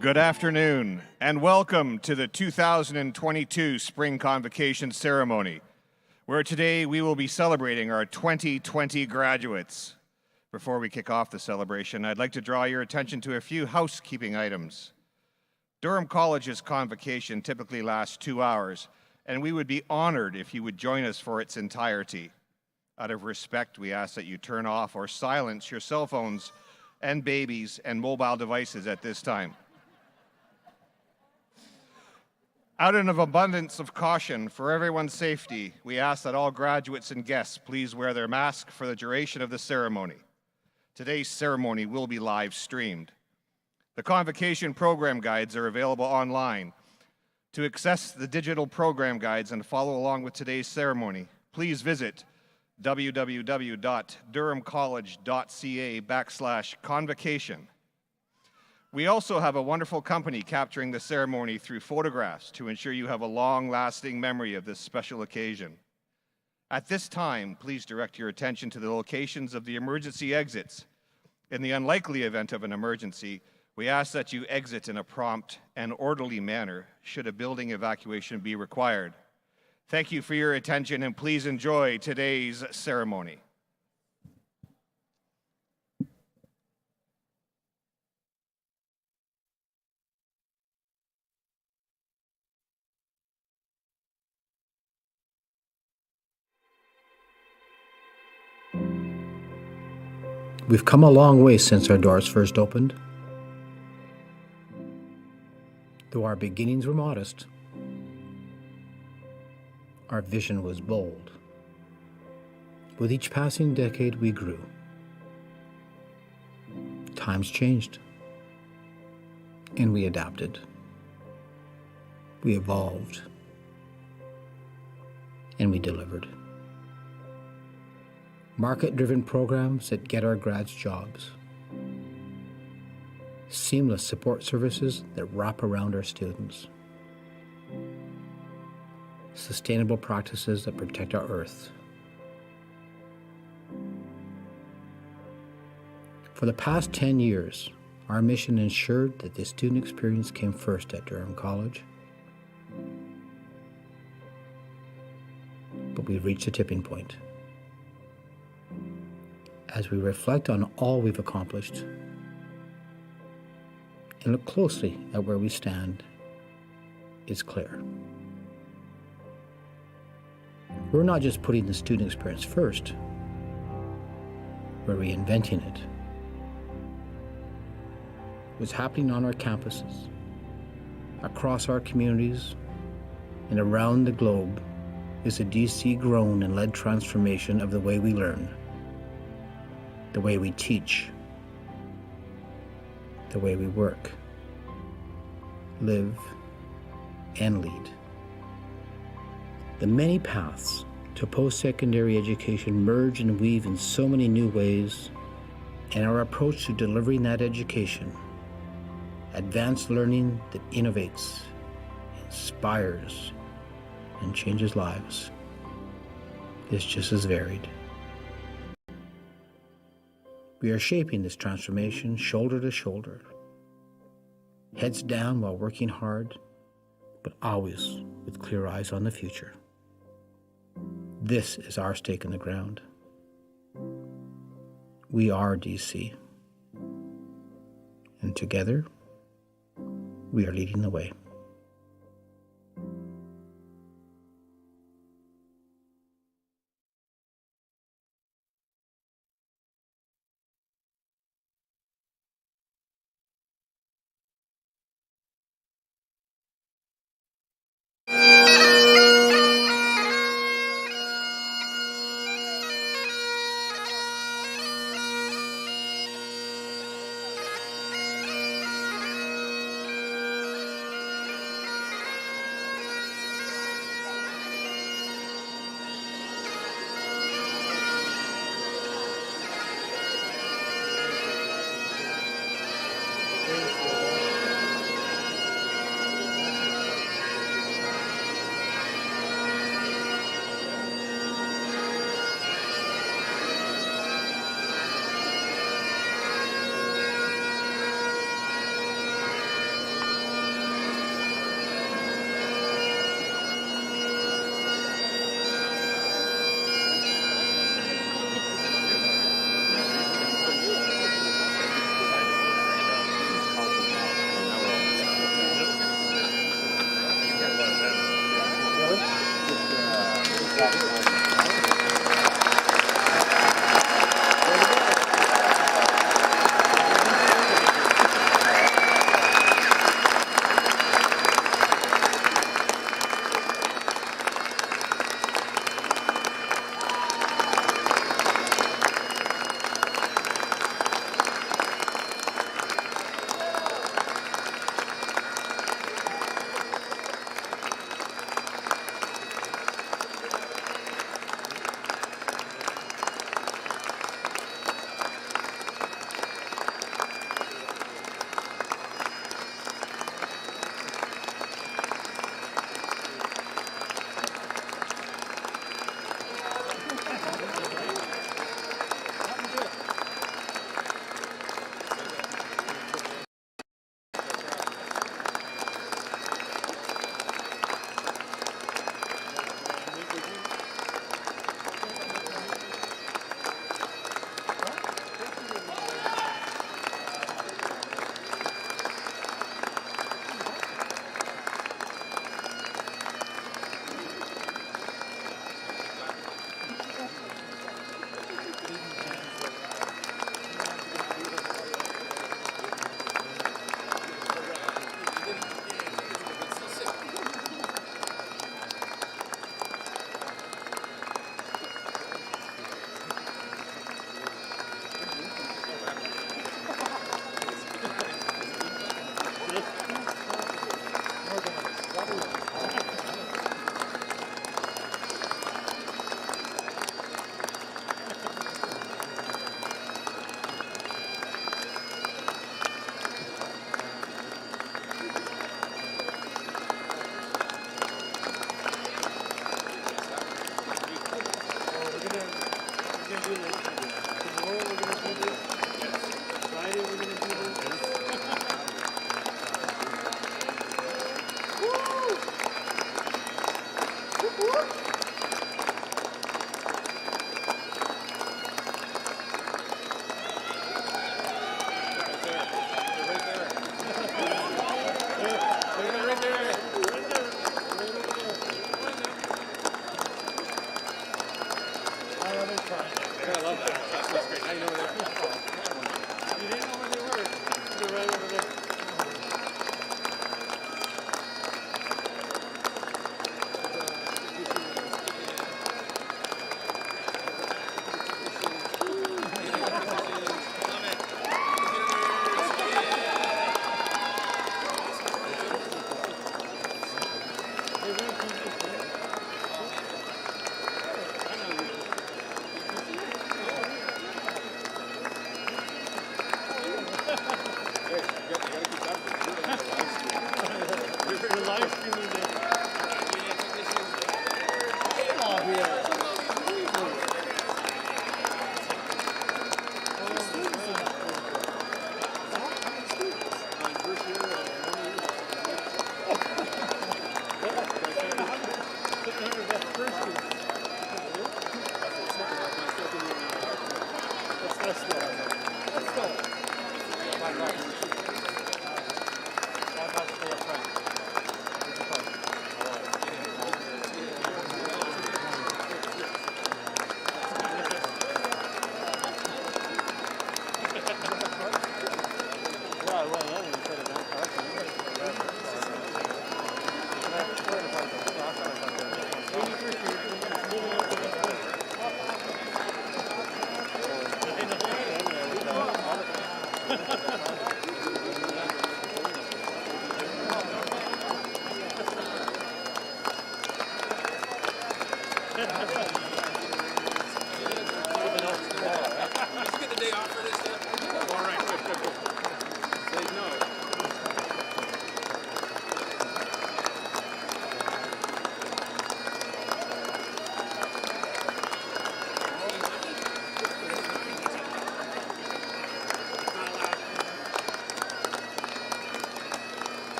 Good afternoon, and welcome to the 2022 Spring Convocation Ceremony, where today we will be celebrating our 2020 graduates. Before we kick off the celebration, I'd like to draw your attention to a few housekeeping items. Durham College's convocation typically lasts 2 hours, and we would be honored if you would join us for its entirety. Out of respect, we ask that you turn off or silence your cell phones and babies and mobile devices at this time. Out of abundance of caution for everyone's safety, we ask that all graduates and guests please wear their mask for the duration of the ceremony. Today's ceremony will be live streamed. The convocation program guides are available online. To access the digital program guides and follow along with today's ceremony, please visit www.durhamcollege.ca/convocation. We also have a wonderful company capturing the ceremony through photographs to ensure you have a long-lasting memory of this special occasion. At this time, please direct your attention to the locations of the emergency exits. In the unlikely event of an emergency, we ask that you exit in a prompt and orderly manner should a building evacuation be required. Thank you for your attention, and please enjoy today's ceremony. We've come a long way since our doors first opened. Though our beginnings were modest, our vision was bold. With each passing decade, we grew. Times changed, and we adapted. We evolved, and we delivered. Market-driven programs that get our grads jobs. Seamless support services that wrap around our students. Sustainable practices that protect our earth. For the past 10 years, our mission ensured that the student experience came first at Durham College. But we've reached a tipping point. As we reflect on all we've accomplished and look closely at where we stand, it's clear. We're not just putting the student experience first, we're reinventing it. What's happening on our campuses, across our communities, and around the globe is a DC-grown and led transformation of the way we learn, the way we teach, the way we work, live, and lead. The many paths to post-secondary education merge and weave in so many new ways, and our approach to delivering that education, advanced learning that innovates, inspires, and changes lives, is just as varied. We are shaping this transformation shoulder to shoulder, heads down while working hard, but always with clear eyes on the future. This is our stake in the ground. We are DC, and together, we are leading the way.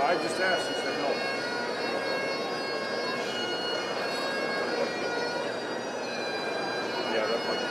I just asked, he said no. Yeah, that's like.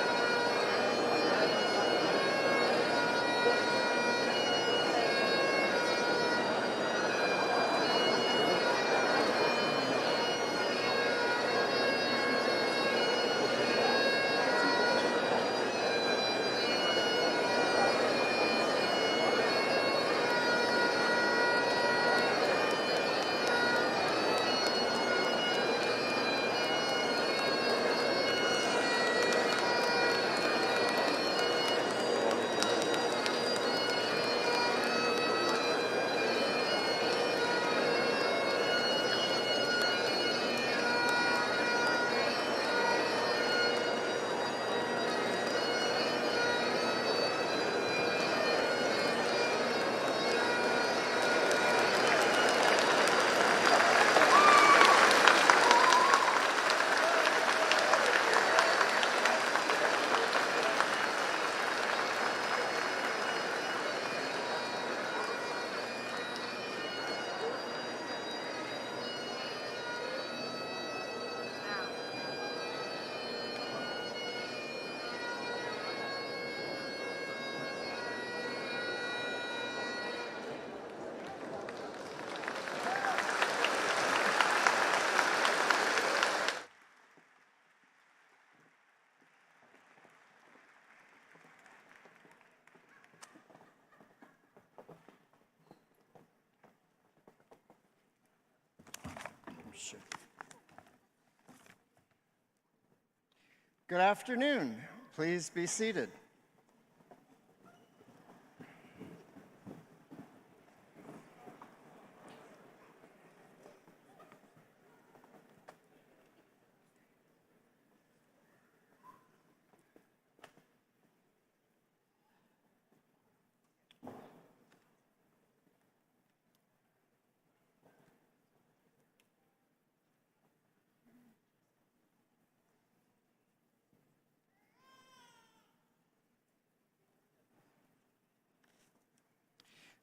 Good afternoon. Please be seated.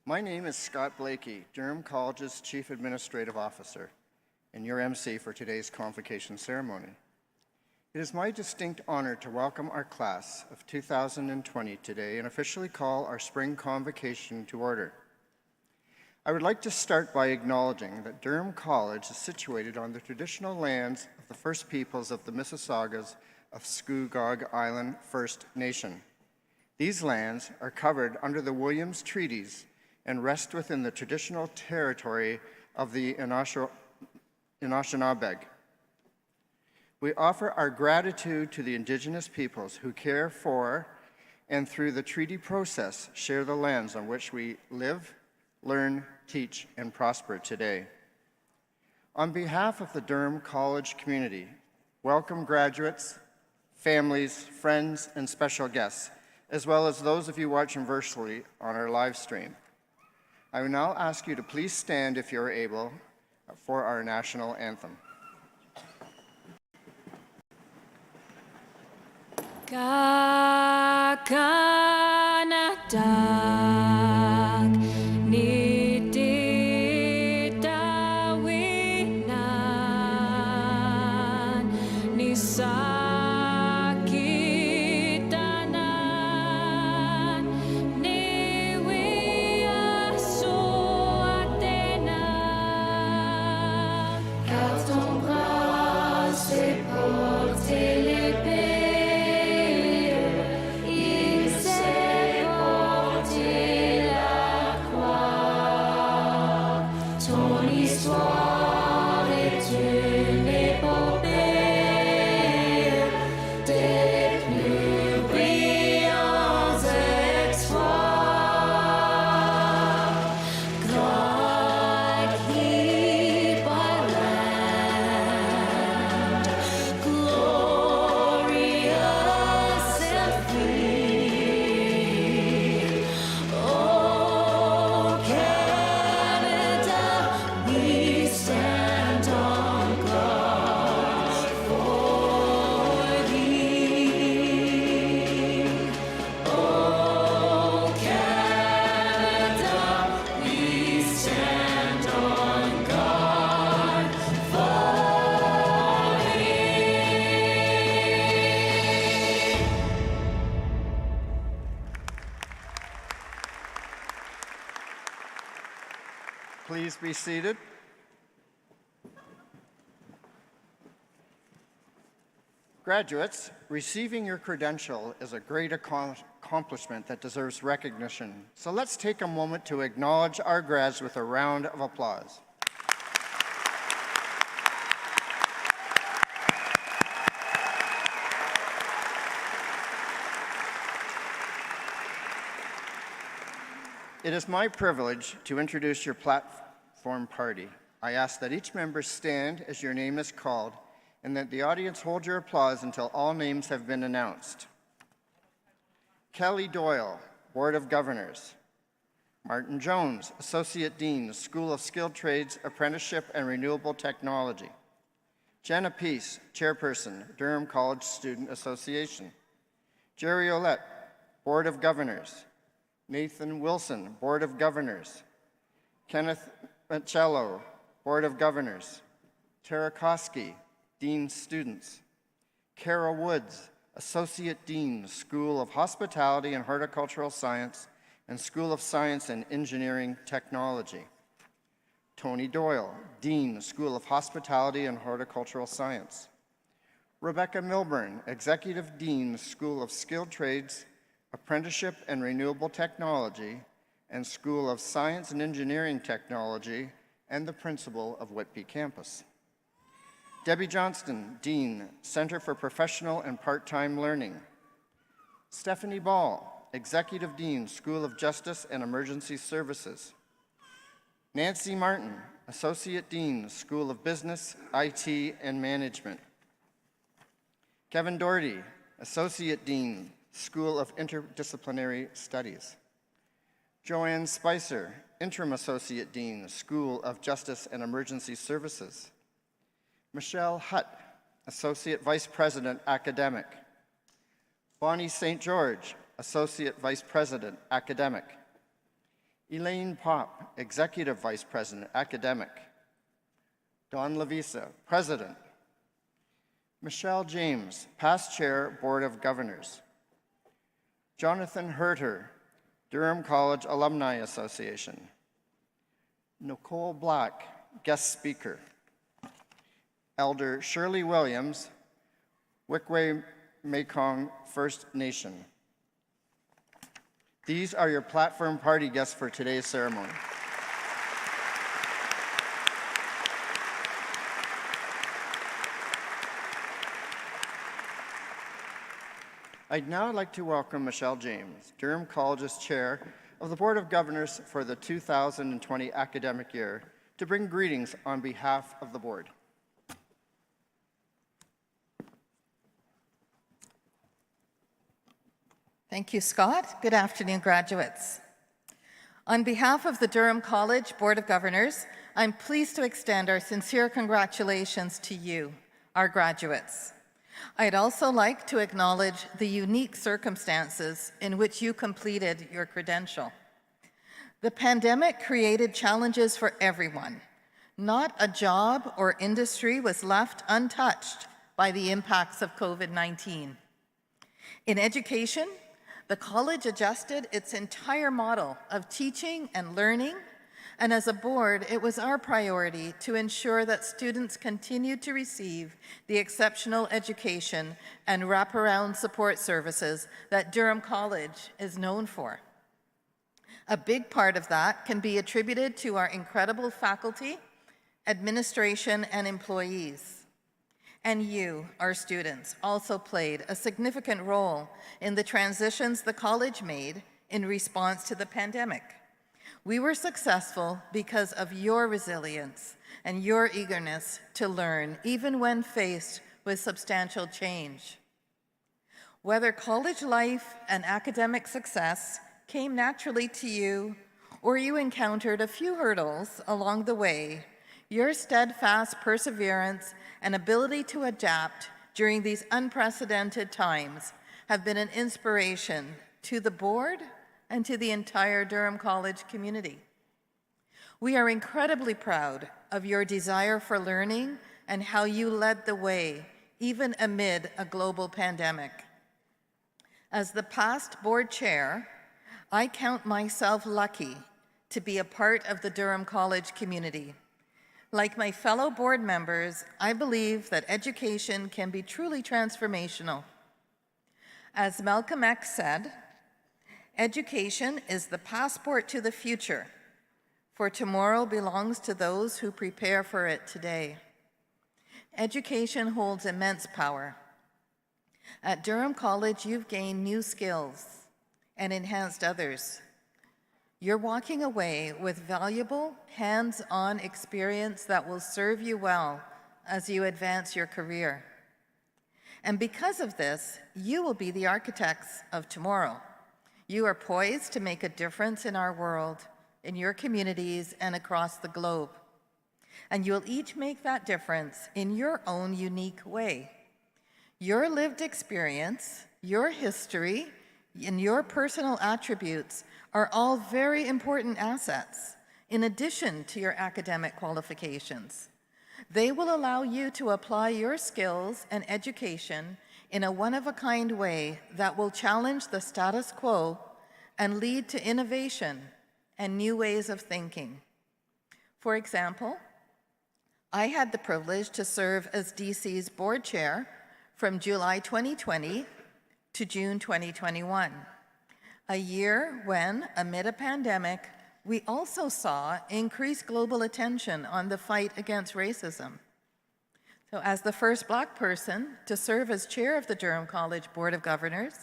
My name is Scott Blakey, Durham College's Chief Administrative Officer, and your MC for today's Convocation ceremony. It is my distinct honor to welcome our class of 2020 today and officially call our Spring Convocation to order. I would like to start by acknowledging that Durham College is situated on the traditional lands of the First Peoples of the Mississaugas of Scugog Island First Nation. These lands are covered under the Williams Treaties and rest within the traditional territory of the Anishinaabe. We offer our gratitude to the Indigenous peoples who care for and through the treaty process share the lands on which we live, learn, teach, and prosper today. On behalf of the Durham College community, welcome graduates, families, friends, and special guests, as well as those of you watching virtually on our live stream. I will now ask you to please stand if you're able for our national anthem. Kakanadag ni ditawinan ni sakitanan ni wiasuatenan. Car ton bras c'est porter l'épée. Please be seated. Graduates, receiving your credential is a great accomplishment that deserves recognition. So let's take a moment to acknowledge our grads with a round of applause. It is my privilege to introduce your platform party. I ask that each member stand as your name is called and that the audience hold your applause until all names have been announced. Kelly Doyle, Board of Governors. Martin Jones, Associate Dean, School of Skilled Trades, Apprenticeship and Renewable Technology. Jenna Peace, Chairperson, Durham College Student Association. Jerry Olette, Board of Governors. Nathan Wilson, Board of Governors. Kenneth Machello, Board of Governors. Tara Koski, Dean Students. Kara Woods, Associate Dean, School of Hospitality and Horticultural Science and School of Science and Engineering Technology. Tony Doyle, Dean, School of Hospitality and Horticultural Science. Rebecca Milburn, Executive Dean, School of Skilled Trades, Apprenticeship and Renewable Technology, and School of Science and Engineering Technology, and the Principal of Whitby Campus. Debbie Johnston, Dean, Center for Professional and Part-Time Learning. Stephanie Ball, Executive Dean, School of Justice and Emergency Services. Nancy Martin, Associate Dean, School of Business, IT, and Management. Kevin Doherty, Associate Dean, School of Interdisciplinary Studies. Joanne Spicer, Interim Associate Dean, School of Justice and Emergency Services. Michelle Hutt, Associate Vice President, Academic. Bonnie St. George, Associate Vice President, Academic. Elaine Pop, Executive Vice President, Academic. Don Lavisa, President. Michelle James, Past Chair, Board of Governors. Jonathan Herter, Durham College Alumni Association. Nicole Black, Guest Speaker. Elder Shirley Williams, Wikway Mekong First Nation. These are your platform party guests for today's ceremony. I'd now like to welcome Michelle James, Durham College's Chair of the Board of Governors for the 2020 academic year, to bring greetings on behalf of the board. Thank you, Scott. Good afternoon, graduates. On behalf of the Durham College Board of Governors, I'm pleased to extend our sincere congratulations to you, our graduates. I'd also like to acknowledge the unique circumstances in which you completed your credential. The pandemic created challenges for everyone. Not a job or industry was left untouched by the impacts of COVID-19. In education, the college adjusted its entire model of teaching and learning, and as a board, it was our priority to ensure that students continued to receive the exceptional education and wraparound support services that Durham College is known for. A big part of that can be attributed to our incredible faculty, administration, and employees. And you, our students, also played a significant role in the transitions the college made in response to the pandemic. We were successful because of your resilience and your eagerness to learn, even when faced with substantial change. Whether college life and academic success came naturally to you, or you encountered a few hurdles along the way, your steadfast perseverance and ability to adapt during these unprecedented times have been an inspiration to the board and to the entire Durham College community. We are incredibly proud of your desire for learning and how you led the way, even amid a global pandemic. As the past board chair, I count myself lucky to be a part of the Durham College community. Like my fellow board members, I believe that education can be truly transformational. As Malcolm X said, education is the passport to the future, for tomorrow belongs to those who prepare for it today. Education holds immense power. At Durham College, you've gained new skills and enhanced others. You're walking away with valuable, hands-on experience that will serve you well as you advance your career. And because of this, you will be the architects of tomorrow. You are poised to make a difference in our world, in your communities, and across the globe. And you'll each make that difference in your own unique way. Your lived experience, your history, and your personal attributes are all very important assets, in addition to your academic qualifications. They will allow you to apply your skills and education in a one-of-a-kind way that will challenge the status quo and lead to innovation and new ways of thinking. For example, I had the privilege to serve as DC's board chair from July 2020 to June 2021, a year when, amid a pandemic, we also saw increased global attention on the fight against racism. So as the first Black person to serve as chair of the Durham College Board of Governors,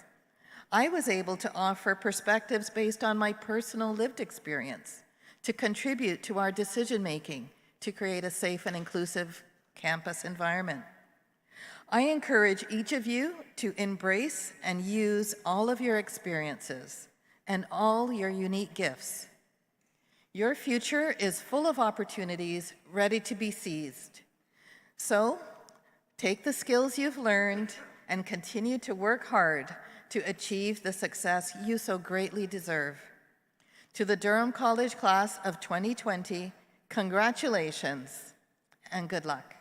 I was able to offer perspectives based on my personal lived experience to contribute to our decision-making to create a safe and inclusive campus environment. I encourage each of you to embrace and use all of your experiences and all your unique gifts. Your future is full of opportunities ready to be seized. So, take the skills you've learned and continue to work hard to achieve the success you so greatly deserve. To the Durham College class of 2020, congratulations and good luck.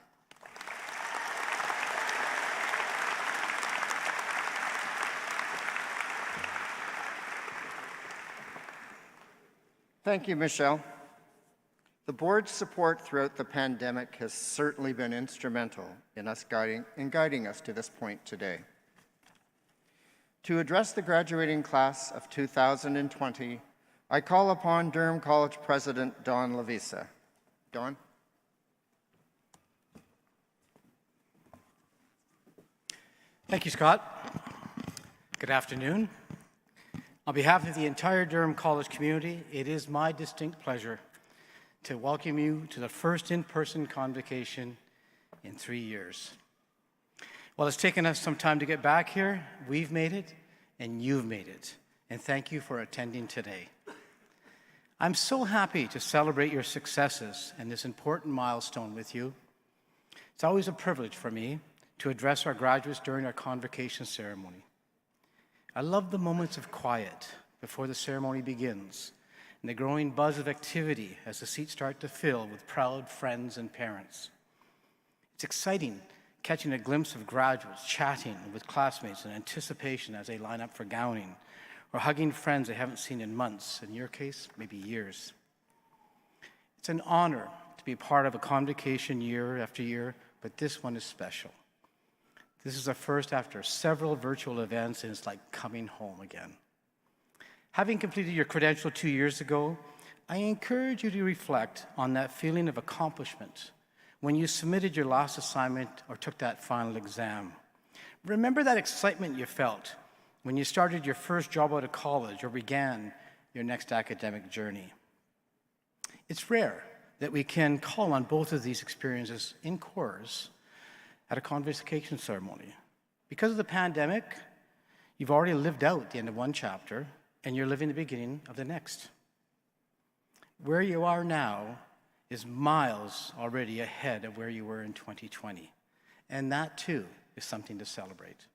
Thank you, Michelle. The board's support throughout the pandemic has certainly been instrumental in guiding us to this point today. To address the graduating class of 2020, I call upon Durham College President Don Lavisa. Don? Thank you, Scott. Good afternoon. On behalf of the entire Durham College community, it is my distinct pleasure to welcome you to the first in-person convocation in 3 years. While it's taken us some time to get back here, we've made it and you've made it. And thank you for attending today. I'm so happy to celebrate your successes and this important milestone with you. It's always a privilege for me to address our graduates during our convocation ceremony. I love the moments of quiet before the ceremony begins and the growing buzz of activity as the seats start to fill with proud friends and parents. It's exciting catching a glimpse of graduates chatting with classmates in anticipation as they line up for gowning, or hugging friends they haven't seen in months, in your case, maybe years. It's an honor to be part of a convocation year after year, but this one is special. This is a first after several virtual events, and it's like coming home again. Having completed your credential 2 years ago, I encourage you to reflect on that feeling of accomplishment when you submitted your last assignment or took that final exam. Remember that excitement you felt when you started your first job out of college or began your next academic journey. It's rare that we can call on both of these experiences in chorus at a convocation ceremony. Because of the pandemic, you've already lived out the end of one chapter and you're living the beginning of the next. Where you are now is miles already ahead of where you were in 2020. And that too is something to celebrate.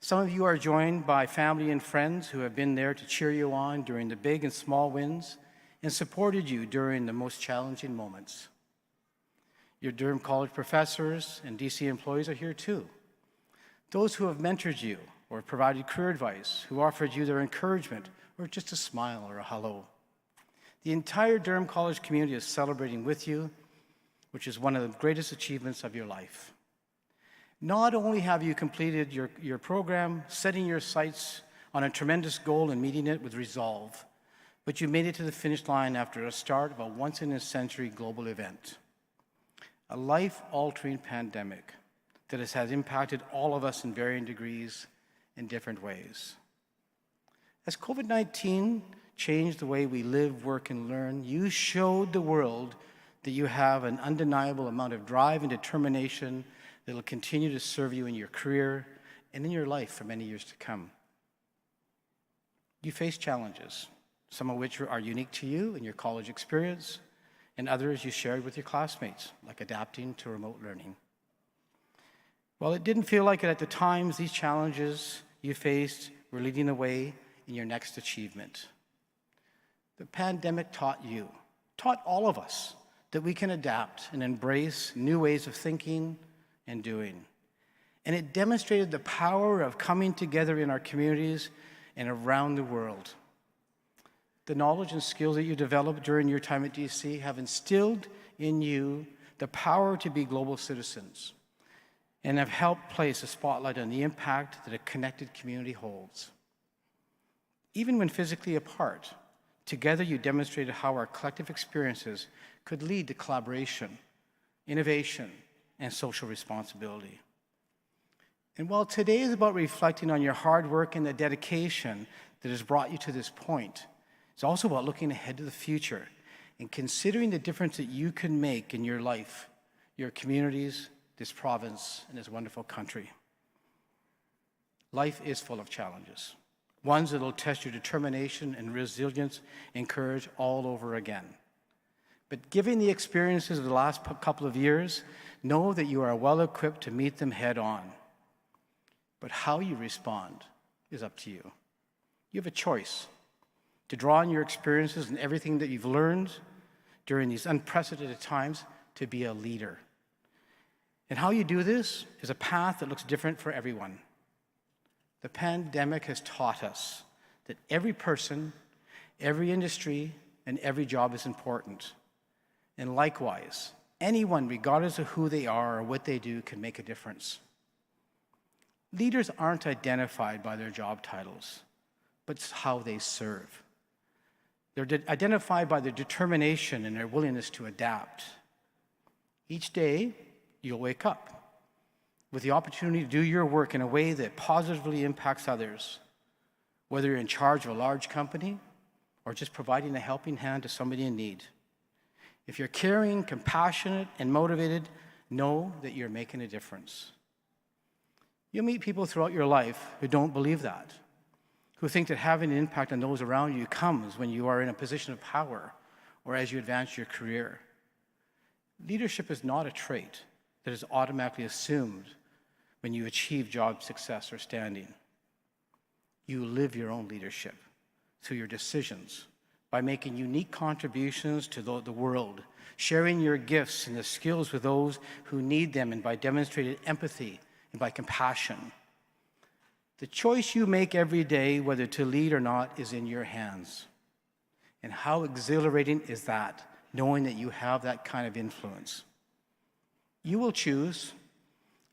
Some of you are joined by family and friends who have been there to cheer you on during the big and small wins and supported you during the most challenging moments. Your Durham College professors and DC employees are here too. Those who have mentored you or provided career advice, who offered you their encouragement or just a smile or a hello. The entire Durham College community is celebrating with you, which is one of the greatest achievements of your life. Not only have you completed your program, setting your sights on a tremendous goal and meeting it with resolve, but you made it to the finish line after the start of a once-in-a-century global event. A life-altering pandemic that has impacted all of us in varying degrees in different ways. As COVID-19 changed the way we live, work, and learn, you showed the world that you have an undeniable amount of drive and determination that will continue to serve you in your career and in your life for many years to come. You face challenges, some of which are unique to you and your college experience, and others you shared with your classmates, like adapting to remote learning. While it didn't feel like it at the times, these challenges you faced were leading the way in your next achievement. The pandemic taught all of us, that we can adapt and embrace new ways of thinking and doing. And it demonstrated the power of coming together in our communities and around the world. The knowledge and skills that you developed during your time at DC have instilled in you the power to be global citizens and have helped place a spotlight on the impact that a connected community holds. Even when physically apart, together you demonstrated how our collective experiences could lead to collaboration, innovation, and social responsibility. And while today is about reflecting on your hard work and the dedication that has brought you to this point, it's also about looking ahead to the future and considering the difference that you can make in your life, your communities, this province, and this wonderful country. Life is full of challenges, ones that will test your determination and resilience and courage all over again. But given the experiences of the last couple of years, know that you are well equipped to meet them head on. But how you respond is up to you. You have a choice to draw on your experiences and everything that you've learned during these unprecedented times to be a leader. And how you do this is a path that looks different for everyone. The pandemic has taught us that every person, every industry, and every job is important. And likewise, anyone, regardless of who they are or what they do, can make a difference. Leaders aren't identified by their job titles, but it's how they serve. They're identified by their determination and their willingness to adapt. Each day, you'll wake up with the opportunity to do your work in a way that positively impacts others, whether you're in charge of a large company or just providing a helping hand to somebody in need. If you're caring, compassionate, and motivated, know that you're making a difference. You'll meet people throughout your life who don't believe that, who think that having an impact on those around you comes when you are in a position of power or as you advance your career. Leadership is not a trait that is automatically assumed when you achieve job success or standing. You live your own leadership through your decisions by making unique contributions to the world, sharing your gifts and the skills with those who need them, and by demonstrating empathy and by compassion. The choice you make every day, whether to lead or not, is in your hands. And how exhilarating is that, knowing that you have that kind of influence? You will choose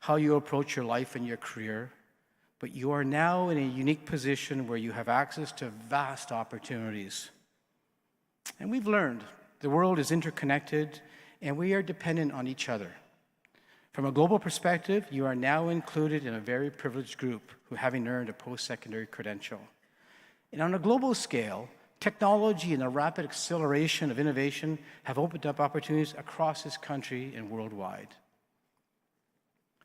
how you approach your life and your career, but you are now in a unique position where you have access to vast opportunities. And we've learned the world is interconnected and we are dependent on each other. From a global perspective, you are now included in a very privileged group who having earned a post-secondary credential. And on a global scale, technology and the rapid acceleration of innovation have opened up opportunities across this country and worldwide.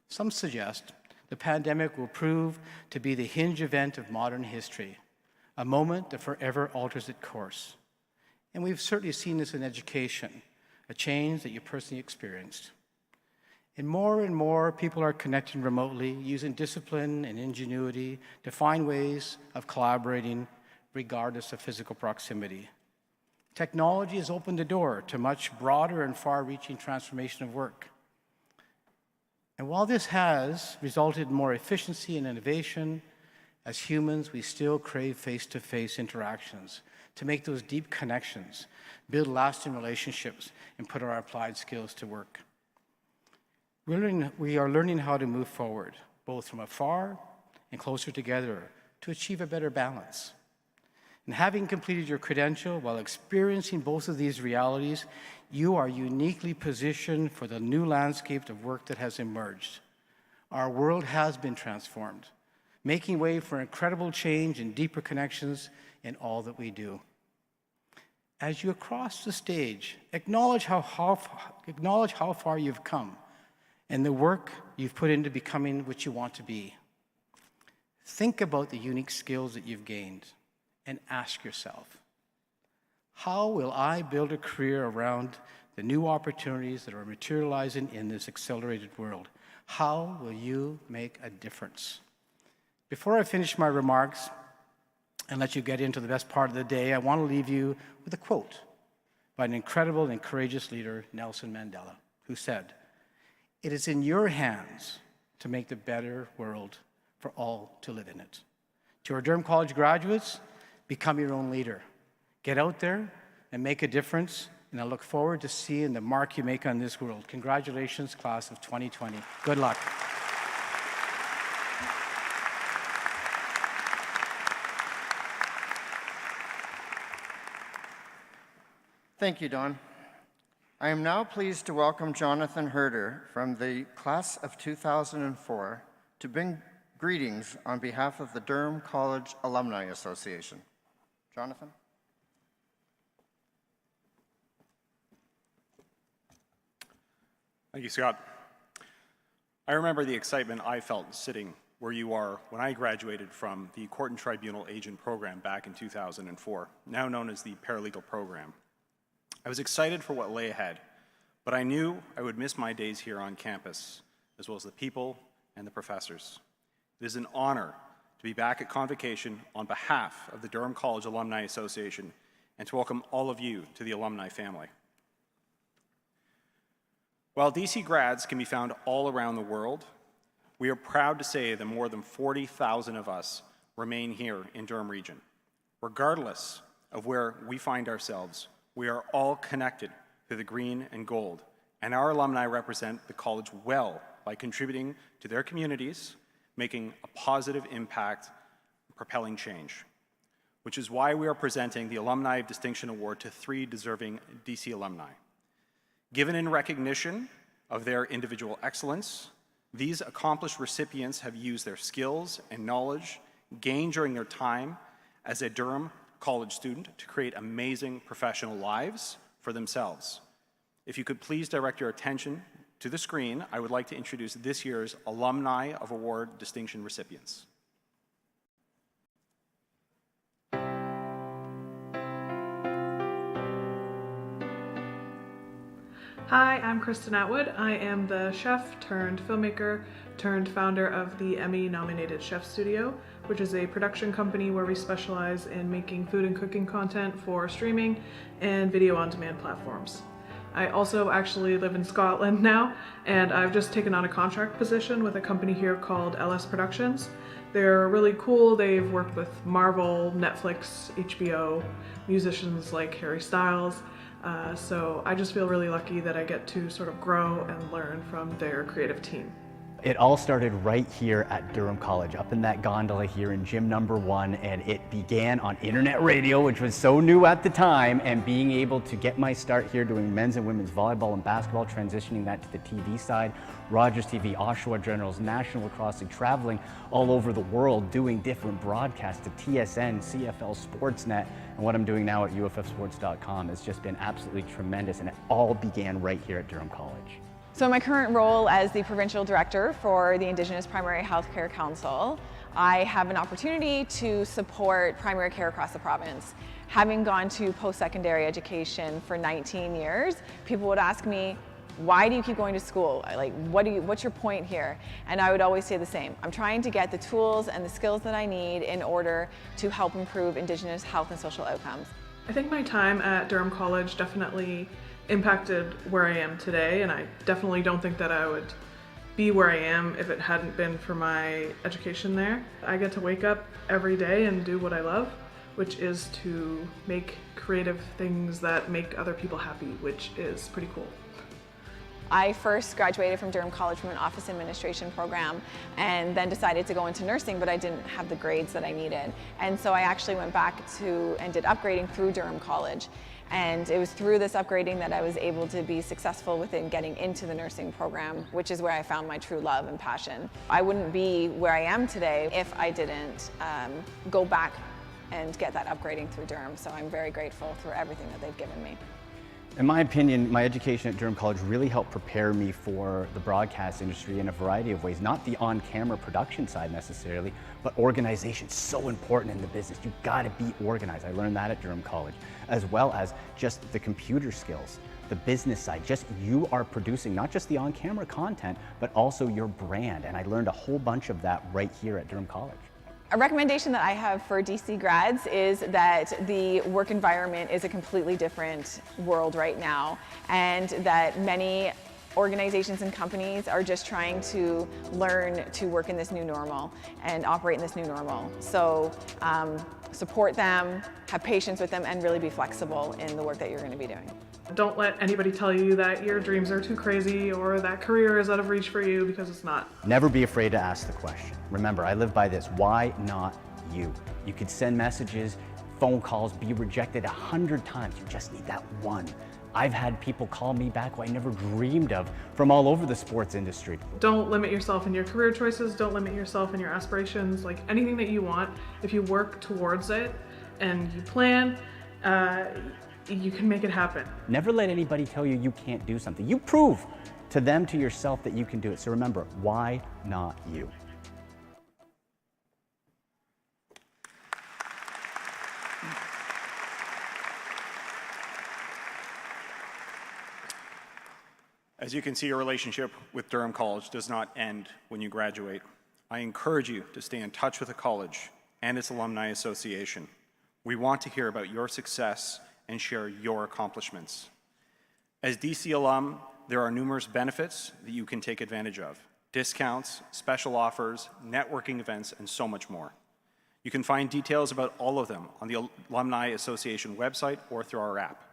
Some suggest the pandemic will prove to be the hinge event of modern history, a moment that forever alters its course. And we've certainly seen this in education, a change that you personally experienced. And more people are connecting remotely, using discipline and ingenuity to find ways of collaborating regardless of physical proximity. Technology has opened the door to much broader and far-reaching transformation of work. And while this has resulted in more efficiency and innovation, as humans, we still crave face-to-face interactions to make those deep connections, build lasting relationships, and put our applied skills to work. We are learning how to move forward, both from afar and closer together, to achieve a better balance. And having completed your credential while experiencing both of these realities, you are uniquely positioned for the new landscape of work that has emerged. Our world has been transformed, making way for incredible change and deeper connections in all that we do. As you cross the stage, acknowledge how far you've come and the work you've put into becoming what you want to be. Think about the unique skills that you've gained and ask yourself, how will I build a career around the new opportunities that are materializing in this accelerated world? How will you make a difference? Before I finish my remarks and let you get into the best part of the day, I want to leave you with a quote by an incredible and courageous leader, Nelson Mandela, who said, "It is in your hands to make the better world for all to live in it." To our Durham College graduates, become your own leader. Get out there and make a difference, and I look forward to seeing the mark you make on this world. Congratulations, class of 2020. Good luck. Thank you, Don. I am now pleased to welcome Jonathan Herder from the class of 2004 to bring greetings on behalf of the Durham College Alumni Association. Jonathan? Thank you, Scott. I remember the excitement I felt sitting where you are when I graduated from the Court and Tribunal Agent Program back in 2004, now known as the Paralegal Program. I was excited for what lay ahead, but I knew I would miss my days here on campus, as well as the people and the professors. It is an honor to be back at Convocation on behalf of the Durham College Alumni Association and to welcome all of you to the alumni family. While DC grads can be found all around the world, we are proud to say that more than 40,000 of us remain here in Durham region. Regardless of where we find ourselves, we are all connected through the green and gold, and our alumni represent the college well by contributing to their communities, making a positive impact, propelling change, which is why we are presenting the Alumni of Distinction Award to 3 deserving DC alumni. Given in recognition of their individual excellence, these accomplished recipients have used their skills and knowledge gained during their time as a Durham College student to create amazing professional lives for themselves. If you could please direct your attention to the screen, I would like to introduce this year's Alumni of Award distinction recipients. Hi, I'm Kristen Atwood. I am the chef turned filmmaker turned founder of the Emmy-nominated Chef Studio, which is a production company where we specialize in making food and cooking content for streaming and video on-demand platforms. I also actually live in Scotland now, and I've just taken on a contract position with a company here called LS Productions. They're really cool. They've worked with Marvel, Netflix, HBO, musicians like Harry Styles. So I just feel really lucky that I get to sort of grow and learn from their creative team. It all started right here at Durham College, up in that gondola here in gym number 1, and it began on internet radio, which was so new at the time, and being able to get my start here doing men's and women's volleyball and basketball, transitioning that to the TV side, Rogers TV, Oshawa Generals, National Lacrosse League, traveling all over the world, doing different broadcasts to TSN, CFL, Sportsnet, and what I'm doing now at UFFsports.com has just been absolutely tremendous, and it all began right here at Durham College. So in my current role as the Provincial Director for the Indigenous Primary Healthcare Council, I have an opportunity to support primary care across the province. Having gone to post-secondary education for 19 years, people would ask me, why do you keep going to school? Like, what's your point here? And I would always say the same. I'm trying to get the tools and the skills that I need in order to help improve Indigenous health and social outcomes. I think my time at Durham College definitely impacted where I am today, and I definitely don't think that I would be where I am if it hadn't been for my education there. I get to wake up every day and do what I love, which is to make creative things that make other people happy, which is pretty cool. I first graduated from Durham College from an office administration program and then decided to go into nursing, but I didn't have the grades that I needed. And so I actually went back to and did upgrading through Durham College. And it was through this upgrading that I was able to be successful within getting into the nursing program, which is where I found my true love and passion. I wouldn't be where I am today if I didn't go back and get that upgrading through Durham. So I'm very grateful for everything that they've given me. In my opinion, my education at Durham College really helped prepare me for the broadcast industry in a variety of ways. Not the on-camera production side necessarily, but organization is so important in the business. You've got to be organized. I learned that at Durham College, as well as just the computer skills, the business side. Just you are producing not just the on-camera content, but also your brand. And I learned a whole bunch of that right here at Durham College. A recommendation that I have for DC grads is that the work environment is a completely different world right now, and that many organizations and companies are just trying to learn to work in this new normal and operate in this new normal. So support them, have patience with them, and really be flexible in the work that you're going to be doing. Don't let anybody tell you that your dreams are too crazy or that career is out of reach for you, because it's not. Never be afraid to ask the question. Remember, I live by this, why not you? You could send messages, phone calls, be rejected 100 times. You just need that one. I've had people call me back who I never dreamed of from all over the sports industry. Don't limit yourself in your career choices. Don't limit yourself in your aspirations. Like anything that you want, if you work towards it and you plan, you can make it happen. Never let anybody tell you you can't do something. You prove to them, to yourself, that you can do it. So remember, why not you? As you can see, your relationship with Durham College does not end when you graduate. I encourage you to stay in touch with the college and its Alumni Association. We want to hear about your success and share your accomplishments. As DC alum, there are numerous benefits that you can take advantage of: discounts, special offers, networking events, and so much more. You can find details about all of them on the Alumni Association website or through our app.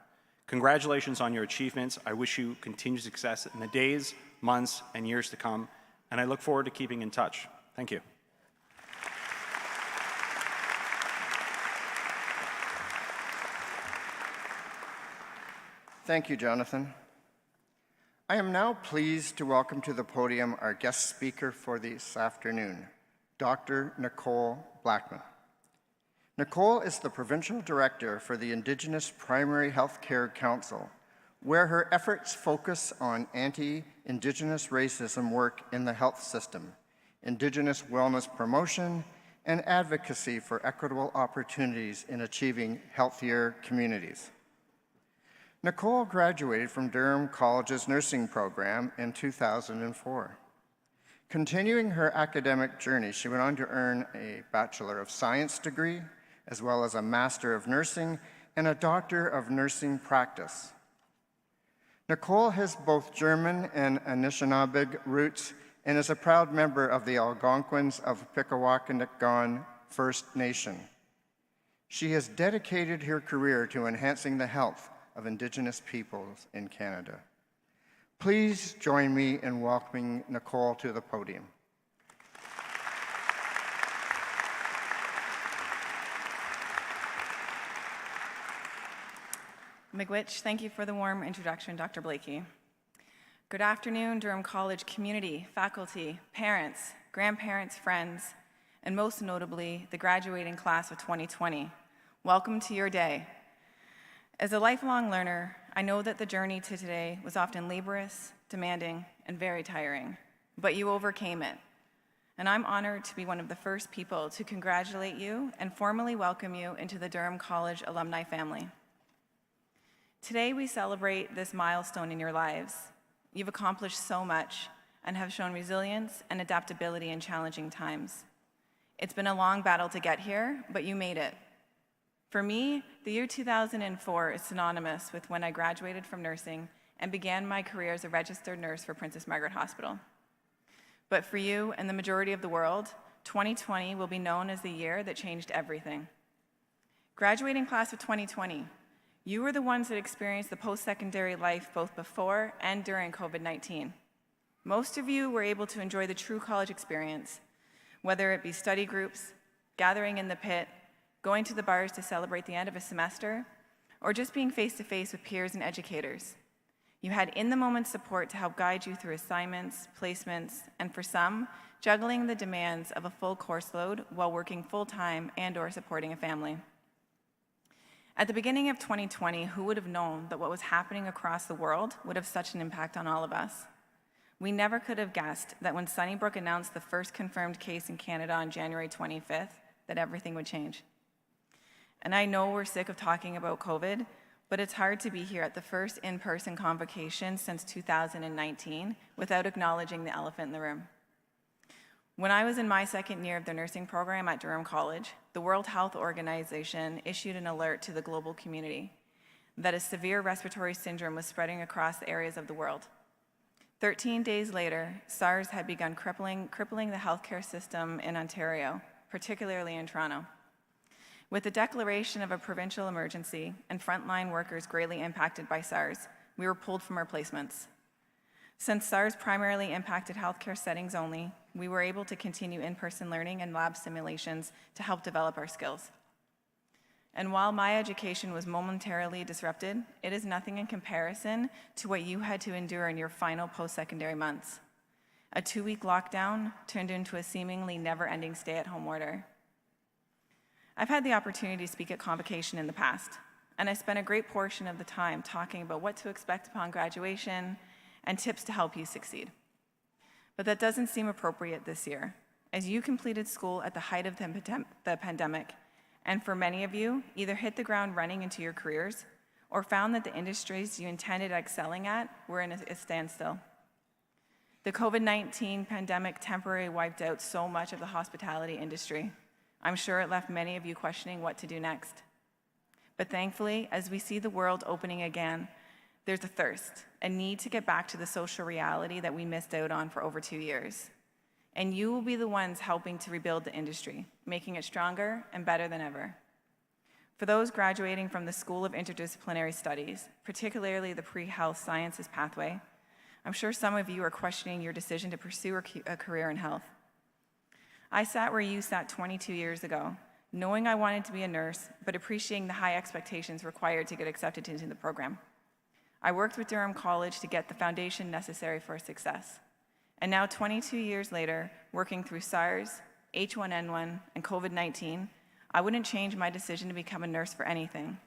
Congratulations on your achievements. I wish you continued success in the days, months, and years to come, and I look forward to keeping in touch. Thank you. Thank you, Jonathan. I am now pleased to welcome to the podium our guest speaker for this afternoon, Dr. Nicole Blackman. Nicole is the Provincial Director for the Indigenous Primary Health Care Council, where her efforts focus on anti-Indigenous racism work in the health system, Indigenous wellness promotion, and advocacy for equitable opportunities in achieving healthier communities. Nicole graduated from Durham College's nursing program in 2004. Continuing her academic journey, she went on to earn a Bachelor of Science degree, as well as a Master of Nursing and a Doctor of Nursing Practice. Nicole has both German and Anishinaabeg roots and is a proud member of the Algonquins of Pikwakanagan First Nation. She has dedicated her career to enhancing the health of Indigenous peoples in Canada. Please join me in welcoming Nicole to the podium. Miigwech, thank you for the warm introduction, Dr. Blakey. Good afternoon, Durham College community, faculty, parents, grandparents, friends, and most notably, the graduating class of 2020. Welcome to your day. As a lifelong learner, I know that the journey to today was often laborious, demanding, and very tiring, but you overcame it. And I'm honored to be one of the first people to congratulate you and formally welcome you into the Durham College alumni family. Today, we celebrate this milestone in your lives. You've accomplished so much and have shown resilience and adaptability in challenging times. It's been a long battle to get here, but you made it. For me, the year 2004 is synonymous with when I graduated from nursing and began my career as a registered nurse for Princess Margaret Hospital. But for you and the majority of the world, 2020 will be known as the year that changed everything. Graduating class of 2020, you were the ones that experienced the post-secondary life both before and during COVID-19. Most of you were able to enjoy the true college experience, whether it be study groups, gathering in the pit, going to the bars to celebrate the end of a semester, or just being face-to-face with peers and educators. You had in-the-moment support to help guide you through assignments, placements, and for some, juggling the demands of a full course load while working full-time and/or supporting a family. At the beginning of 2020, who would have known that what was happening across the world would have such an impact on all of us? We never could have guessed that when Sunnybrook announced the first confirmed case in Canada on January 25th, that everything would change. And I know we're sick of talking about COVID, but it's hard to be here at the first in-person convocation since 2019 without acknowledging the elephant in the room. When I was in my second year of the nursing program at Durham College, the World Health Organization issued an alert to the global community that a severe respiratory syndrome was spreading across the areas of the world. 13 days later, SARS had begun crippling the healthcare system in Ontario, particularly in Toronto. With the declaration of a provincial emergency and frontline workers greatly impacted by SARS, we were pulled from our placements. Since SARS primarily impacted healthcare settings only, we were able to continue in-person learning and lab simulations to help develop our skills. And while my education was momentarily disrupted, it is nothing in comparison to what you had to endure in your final post-secondary months. A 2-week lockdown turned into a seemingly never-ending stay-at-home order. I've had the opportunity to speak at Convocation in the past, and I spent a great portion of the time talking about what to expect upon graduation and tips to help you succeed. But that doesn't seem appropriate this year, as you completed school at the height of the pandemic, and for many of you, either hit the ground running into your careers or found that the industries you intended excelling at were in a standstill. The COVID-19 pandemic temporarily wiped out so much of the hospitality industry. I'm sure it left many of you questioning what to do next. But thankfully, as we see the world opening again, there's a thirst, a need to get back to the social reality that we missed out on for over 2 years. And you will be the ones helping to rebuild the industry, making it stronger and better than ever. For those graduating from the School of Interdisciplinary Studies, particularly the pre-health sciences pathway, I'm sure some of you are questioning your decision to pursue a career in health. I sat where you sat 22 years ago, knowing I wanted to be a nurse, but appreciating the high expectations required to get accepted into the program. I worked with Durham College to get the foundation necessary for success. And now 22 years later, working through SARS, H1N1, and COVID-19, I wouldn't change my decision to become a nurse for anything.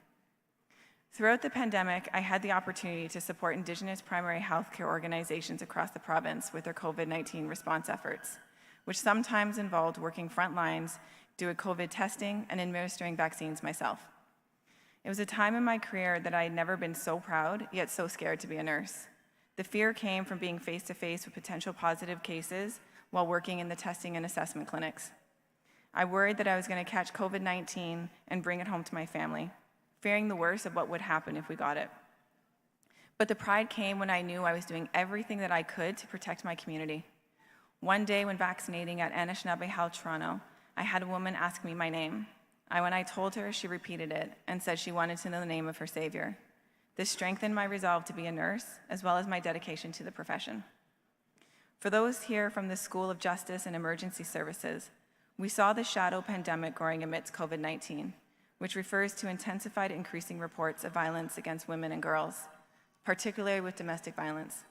Throughout the pandemic, I had the opportunity to support Indigenous primary healthcare organizations across the province with their COVID-19 response efforts, which sometimes involved working front lines, doing COVID testing, and administering vaccines myself. It was a time in my career that I had never been so proud, yet so scared to be a nurse. The fear came from being face-to-face with potential positive cases while working in the testing and assessment clinics. I worried that I was going to catch COVID-19 and bring it home to my family, fearing the worst of what would happen if we got it. But the pride came when I knew I was doing everything that I could to protect my community. One day when vaccinating at Anishinaabe Health Toronto, I had a woman ask me my name. When I told her, she repeated it and said she wanted to know the name of her savior. This strengthened my resolve to be a nurse, as well as my dedication to the profession. For those here from the School of Justice and Emergency Services, we saw the shadow pandemic growing amidst COVID-19, which refers to intensified increasing reports of violence against women and girls, particularly with domestic violence.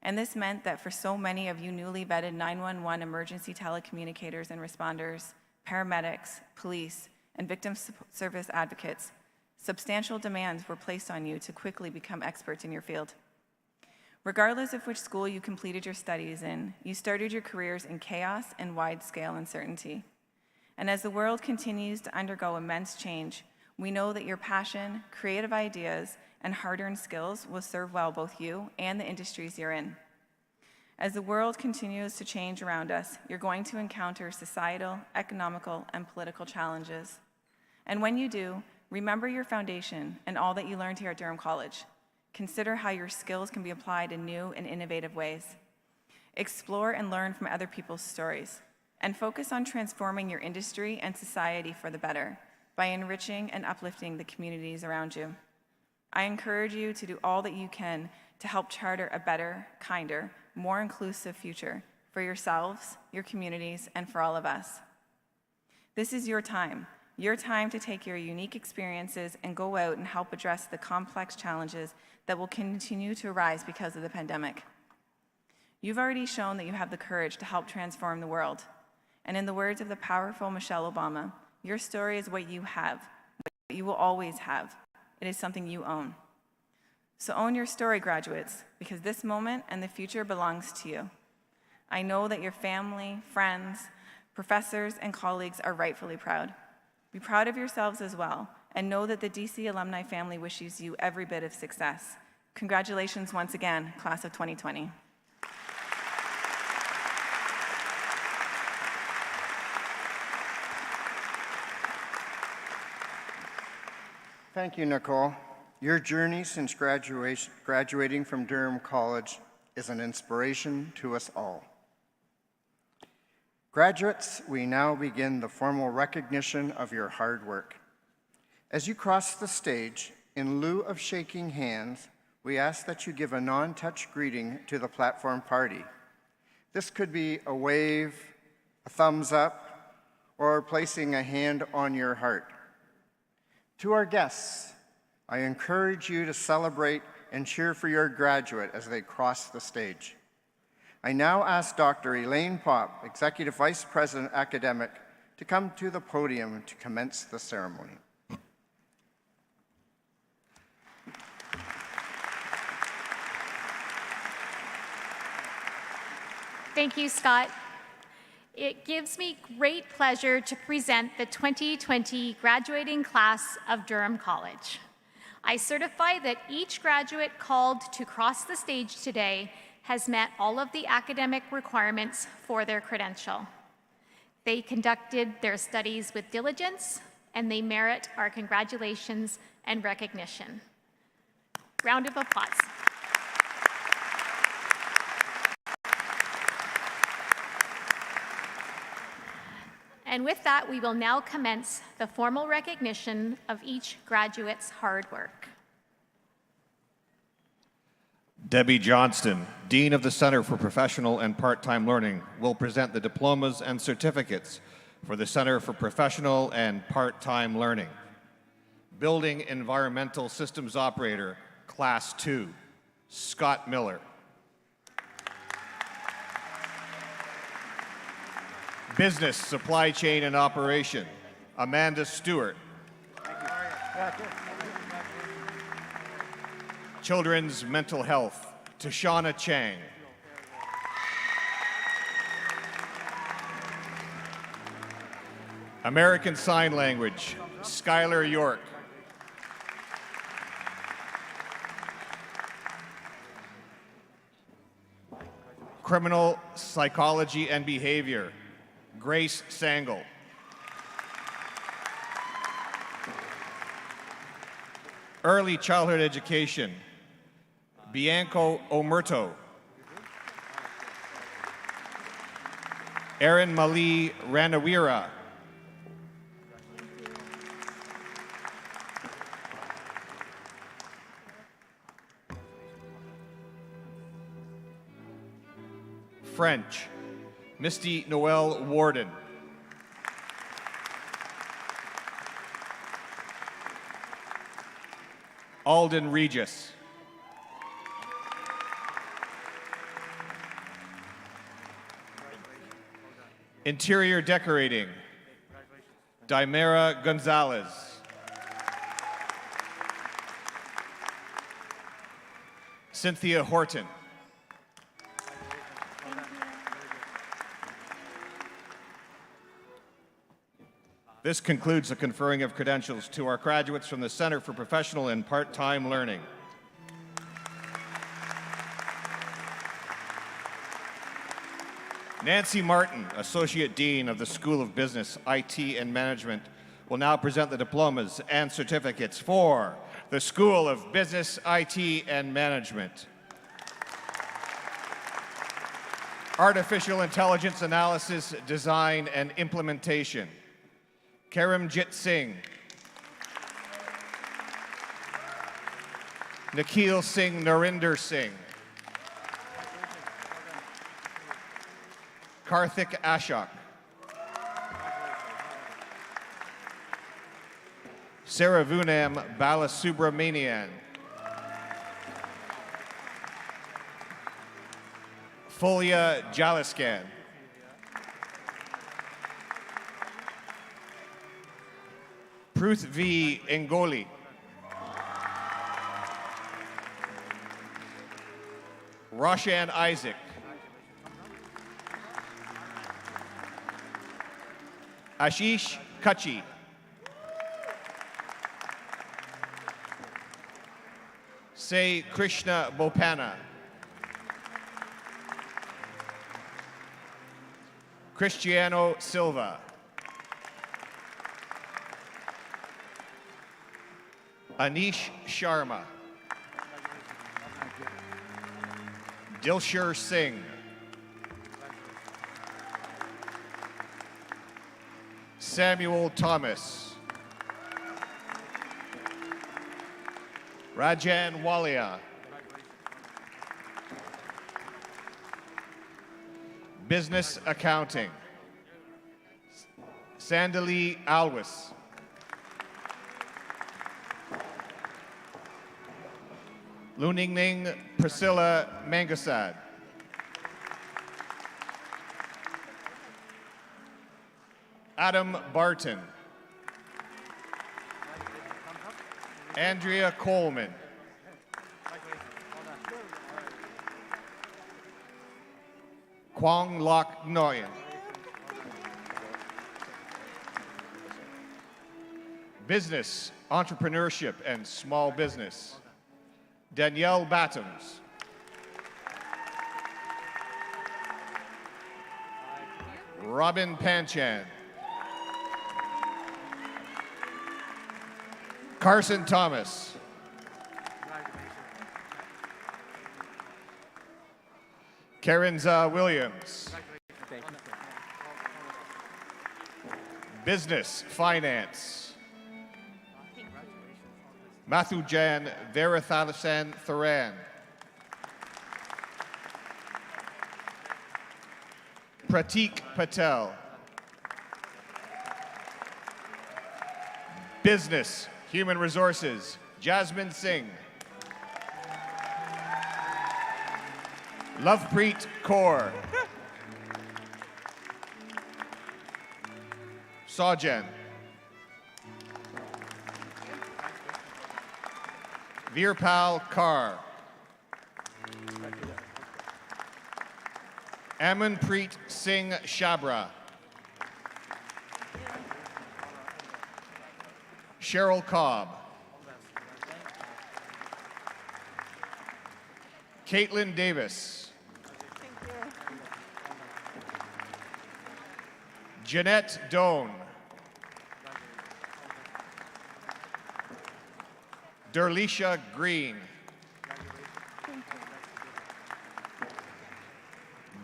And this meant that for so many of you newly vetted 911 emergency telecommunicators and responders, paramedics, police, and victim service advocates, substantial demands were placed on you to quickly become experts in your field. Regardless of which school you completed your studies in, you started your careers in chaos and wide-scale uncertainty. And as the world continues to undergo immense change, we know that your passion, creative ideas, and hard-earned skills will serve well both you and the industries you're in. As the world continues to change around us, you're going to encounter societal, economical, and political challenges. And when you do, remember your foundation and all that you learned here at Durham College. Consider how your skills can be applied in new and innovative ways. Explore and learn from other people's stories, and focus on transforming your industry and society for the better by enriching and uplifting the communities around you. I encourage you to do all that you can to help charter a better, kinder, more inclusive future for yourselves, your communities, and for all of us. This is your time to take your unique experiences and go out and help address the complex challenges that will continue to arise because of the pandemic. You've already shown that you have the courage to help transform the world. And in the words of the powerful Michelle Obama, your story is what you have, what you will always have. It is something you own. So own your story, graduates, because this moment and the future belongs to you. I know that your family, friends, professors, and colleagues are rightfully proud. Be proud of yourselves as well, and know that the DC Alumni family wishes you every bit of success. Congratulations once again, class of 2020. Thank you, Nicole. Your journey since graduating from Durham College is an inspiration to us all. Graduates, we now begin the formal recognition of your hard work. As you cross the stage, in lieu of shaking hands, we ask that you give a non-touch greeting to the platform party. This could be a wave, a thumbs up, or placing a hand on your heart. To our guests, I encourage you to celebrate and cheer for your graduate as they cross the stage. I now ask Dr. Elaine Popp, Executive Vice President Academic, to come to the podium to commence the ceremony. Thank you, Scott. It gives me great pleasure to present the 2020 graduating class of Durham College. I certify that each graduate called to cross the stage today has met all of the academic requirements for their credential. They conducted their studies with diligence, and they merit our congratulations and recognition. Round of applause. And with that, we will now commence the formal recognition of each graduate's hard work. Debbie Johnston, Dean of the Center for Professional and Part-Time Learning, will present the diplomas and certificates for the Center for Professional and Part-Time Learning. Building Environmental Systems Operator, Class 2, Scott Miller. Business, Supply Chain and Operation, Amanda Stewart. Children's Mental Health, Tashana Chang. American Sign Language, Skylar York. Criminal Psychology and Behavior, Grace Sangle. Early Childhood Education, Bianco Omerto. Erin Mali Ranawira. French, Misty Noel Warden. Alden Regis. Interior Decorating, Dimera Gonzalez. Cynthia Horton. This concludes the conferring of credentials to our graduates from the Center for Professional and Part-Time Learning. Nancy Martin, Associate Dean of the School of Business, IT and Management, will now present the diplomas and certificates for the School of Business, IT and Management. Artificial Intelligence Analysis, Design and Implementation, Karamjit Singh. Nikhil Singh Narinder Singh. Karthik Ashok. Saravunam Balasubramanian. Fulya Jalaskan. Prithvi Engoli. Roshan Isaac. Ashish Kachi. Say Krishna Bopana. Cristiano Silva. Anish Sharma. Dilshir Singh. Samuel Thomas. Rajan Walia. Business Accounting. Sandali Alwis. Luningning Priscilla Mangasad. Adam Barton. Andrea Coleman. Quang Lok Nguyen. Business, Entrepreneurship, and Small Business, Danielle Battams. Robin Panchan. Carson Thomas. Karenza Williams. Business, Finance. Mathujan Verathasan Thuran. Pratik Patel. Business, Human Resources, Jasmine Singh. Lovepreet Kaur. Sajan. Virpal Kaur. Amanpreet Singh Shabra. Cheryl Cobb. Caitlin Davis. Jeanette Doan. Derlisha Green.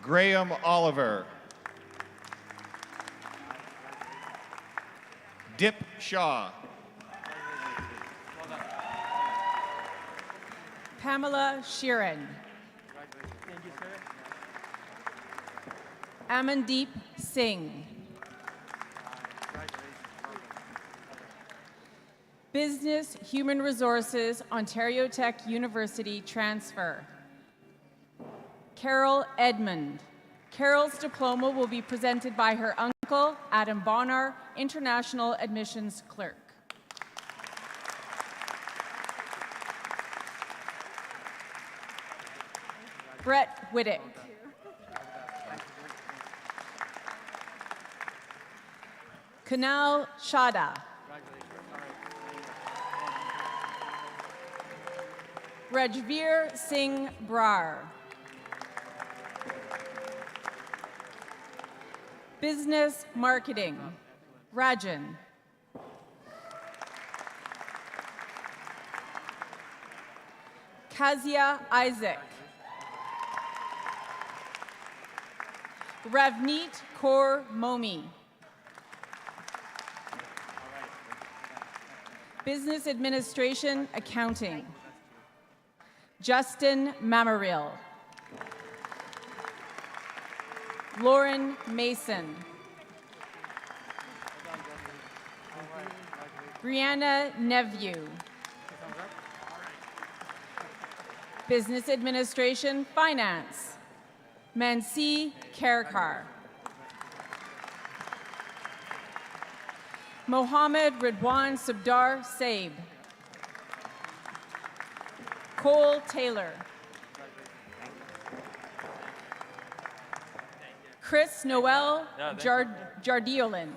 Graham Oliver. Dip Shaw. Pamela Sheeran. Amandeep Singh. Business, Human Resources, Ontario Tech University transfer. Carol Edmond. Carol's diploma will be presented by her uncle, Adam Bonnar, International Admissions Clerk. Brett Whittick. Kunal Shada. Rajveer Singh Brar. Business Marketing, Rajan. Kazia Isaac. Ravneet Kaur Momi. Business Administration, Accounting. Justin Mamaril. Lauren Mason. Brianna Neveu. Business Administration, Finance. Mansi Karakar. Mohammed Ridwan Subdar Saib. Cole Taylor. Chris Noel Jardiolin.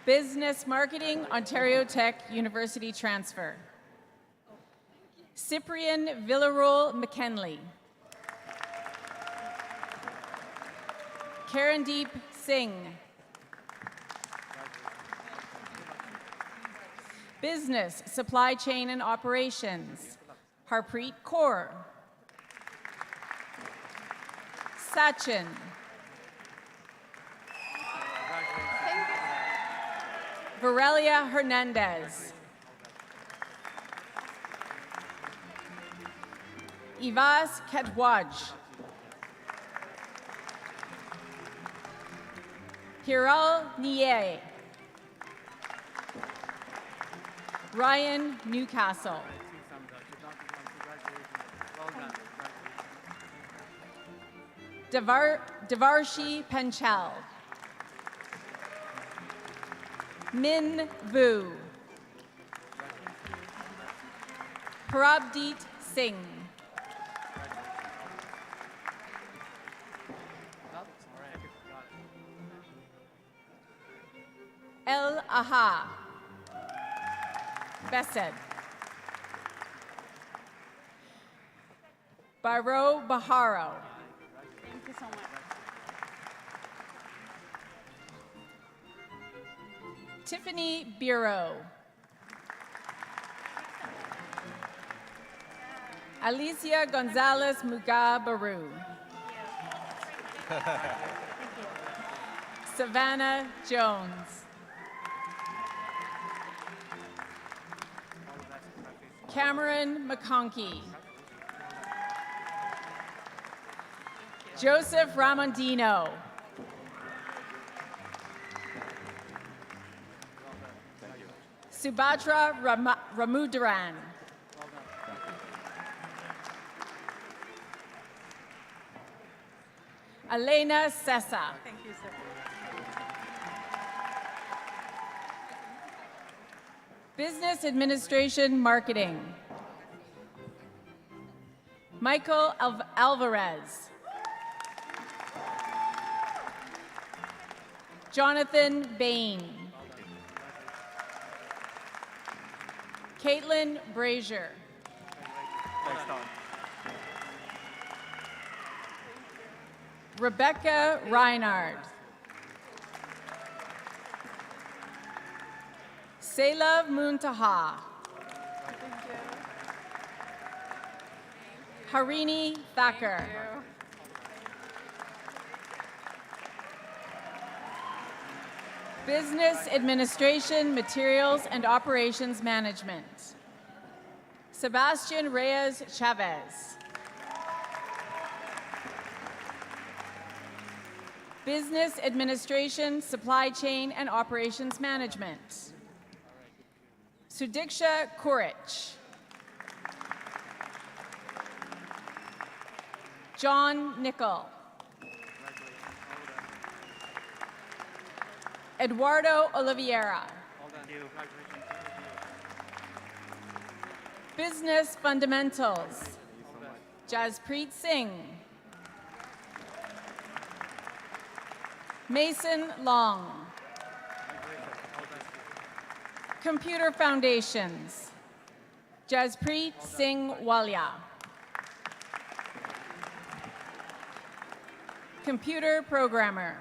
Business Marketing, Ontario Tech University transfer. Cyprian Villarol McKinley. Karandeep Singh. Business, Supply Chain and Operations. Harpreet Kaur. Sachin. Varelia Hernandez. Ivas Ketwaj. Hiral Nier. Ryan Newcastle. Devarshi Panchal. Min Vu. Parabdeet Singh. El Aha. Besed. Baro Baharo. you so much. Tiffany Biro. Alicia Gonzalez Muga Baru. Savannah Jones. Cameron McConkey. Joseph Ramondino. Subhatra Ramudaran. Elena Sessa. Thank you, sir. Business Administration Marketing. Michael Alvarez. Jonathan Bain. Caitlin Brazier. Thanks, Tom. Rebecca Reinard. Selav Muntaha. Harini Thacker. Business Administration, Materials and Operations Management. Sebastian Reyes Chavez. Business Administration, Supply Chain and Operations Management. Sudiksha Kurich. John Nickel. Eduardo Oliveira. Business Fundamentals. Jaspreet Singh. Mason Long. Computer Foundations. Jaspreet Singh Walia. Computer Programmer.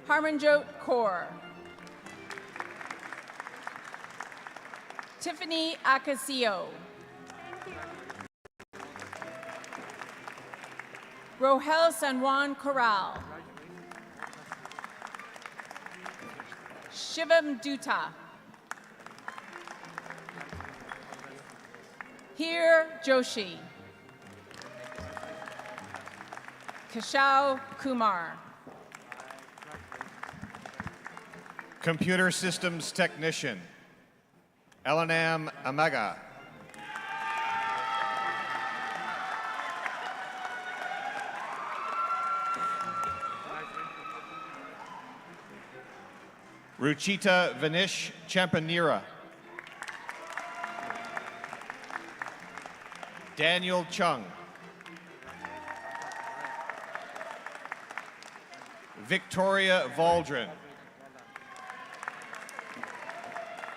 Harmanjot Kaur. Tiffany Acasio. Rohel San Juan Corral. Shivam Dutta. Heer Joshi. Kashau Kumar. Computer Systems Technician, Elanam Amaga. Ruchita Vanish Champanira. Daniel Chung. Victoria Valdrin.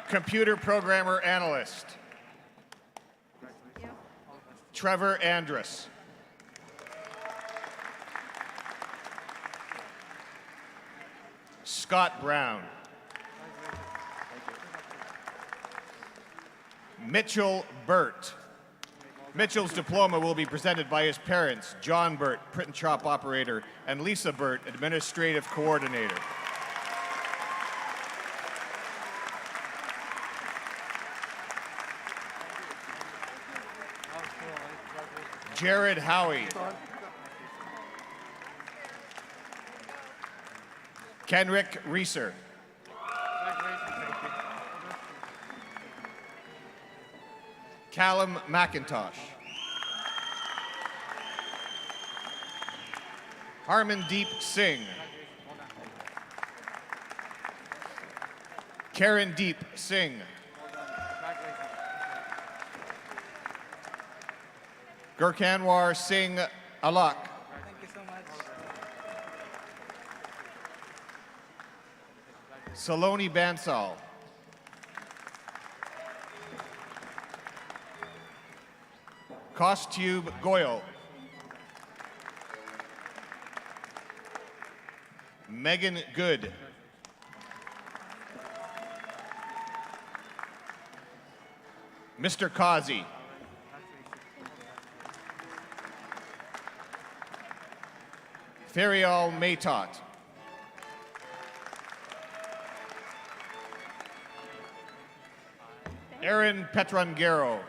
Computer Programmer Analyst. Trevor Andrus. Scott Brown. Mitchell Burt. Mitchell's diploma will be presented by his parents, John Burt, print and shop operator, and Lisa Burt, administrative coordinator. Jared Howie. Kenrick Reeser. Callum McIntosh. Harmandeep Singh. Karen Deep Singh. Gurkanwar Singh Alak. Thank you so much. Saloni Bansal. Kostube Goyal. Megan Good. Mr. Kazi. Ferial Maytot. Aaron Petrangero.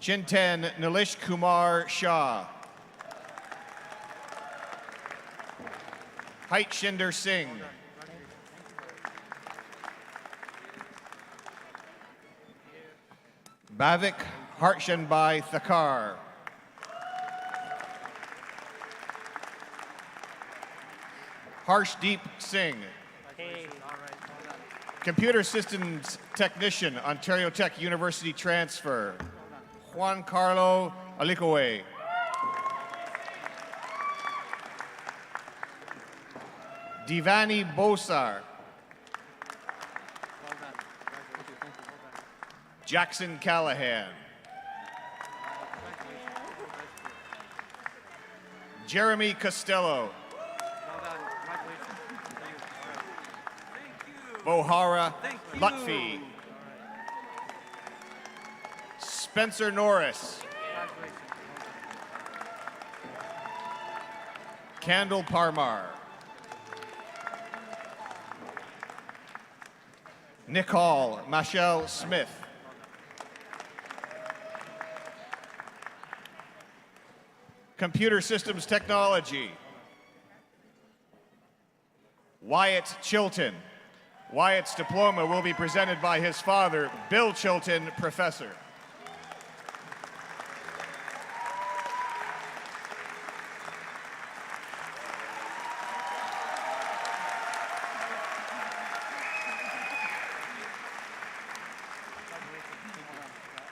Chintan Nilish Kumar Shah. Hait Shinder Singh. Bhavik Hartshanbai Thakar. Harshdeep Singh. Computer Systems Technician, Ontario Tech University Transfer, Juan Carlo Alikowe. Divani Bosar. Jackson Callahan. Jeremy Costello. Bohara Lutfi. Spencer Norris. Candle Parmar. Nicole Machelle Smith. Computer Systems Technology. Wyatt Chilton. Wyatt's diploma will be presented by his father, Bill Chilton, professor.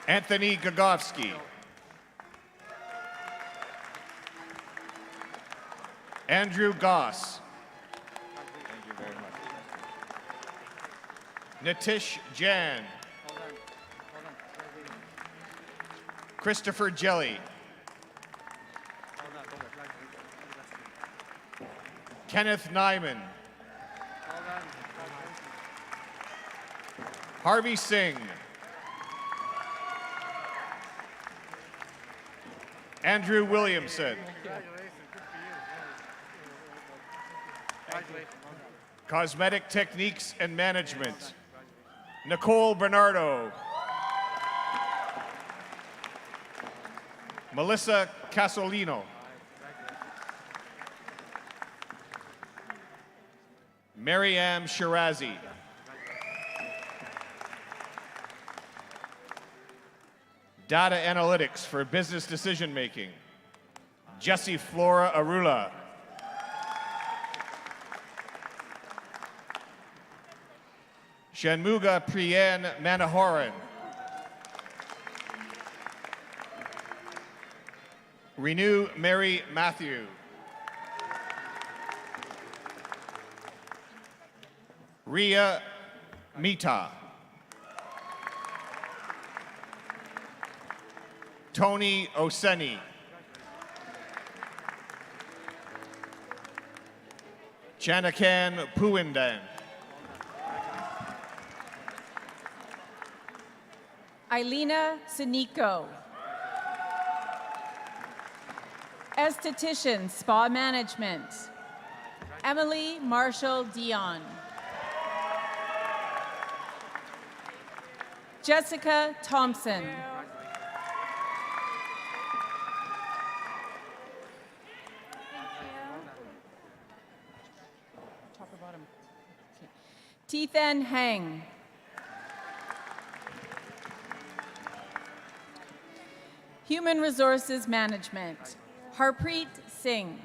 Anthony Gagowski. Andrew Goss. Thank you very much. Nitish Jan. Christopher Jelly. Kenneth Nyman. Harvey Singh. Andrew Williamson. Cosmetic Techniques and Management. Nicole Bernardo. Melissa Casolino. Mariam Shirazi. Data Analytics for Business Decision Making. Jessie Flora Arula. Shanmuga Priyan Manoharan. Renew Mary Matthew. Ria Mita. Tony Oseni. Chanakan Puindan. Eilina Siniko. Esthetician Spa Management. Emily Marshall Dion. Jessica Thompson. Top or bottom? Okay. Tethan Hang. Human Resources Management. Harpreet Singh.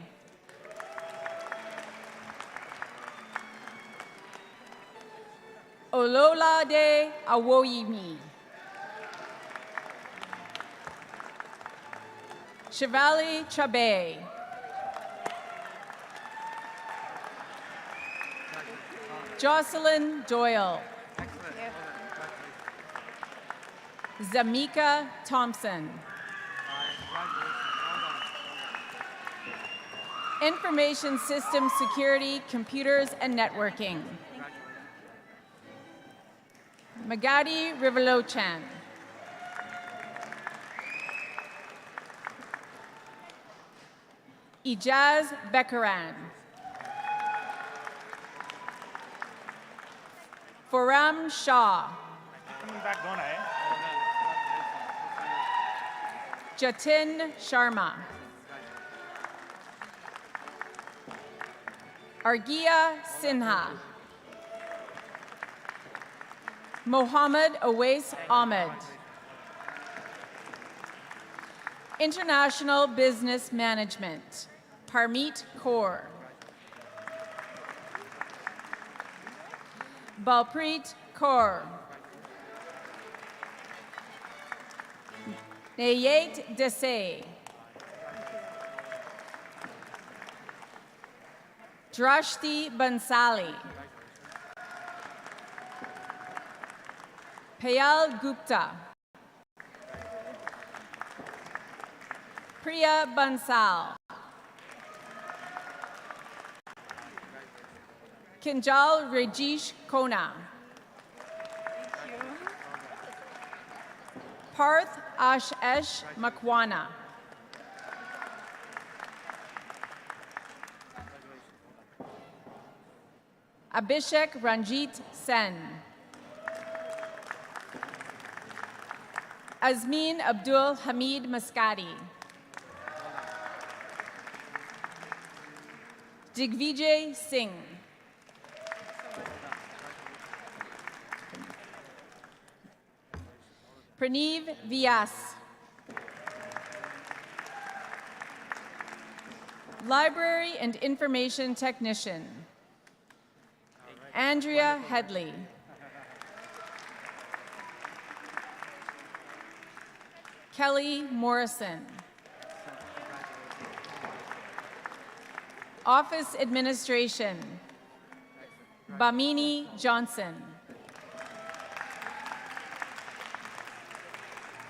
Ololade Awoyimi. Shivali Chabe. Jocelyn Doyle. Zamika Thompson. Information Systems Security, Computers and Networking. Magadi Rivalochan. Ijaz Bekaran. Foram Shah. Jatin Sharma. Argia Sinha. Mohammed Awais Ahmed. International Business Management. Parmeet Kaur. Balpreet Kaur. Nayet Desai. Drashti Bansali. Payal Gupta. Priya Bansal. Kinjal Rajesh Kona. Parth Ashesh Makwana. Abhishek Ranjit Sen. Azmin Abdul Hamid Maskati. Digvijay Singh. Praneev Vyas. Library and Information Technician. Andrea Headley. Kelly Morrison. Office Administration. Bamini Johnson.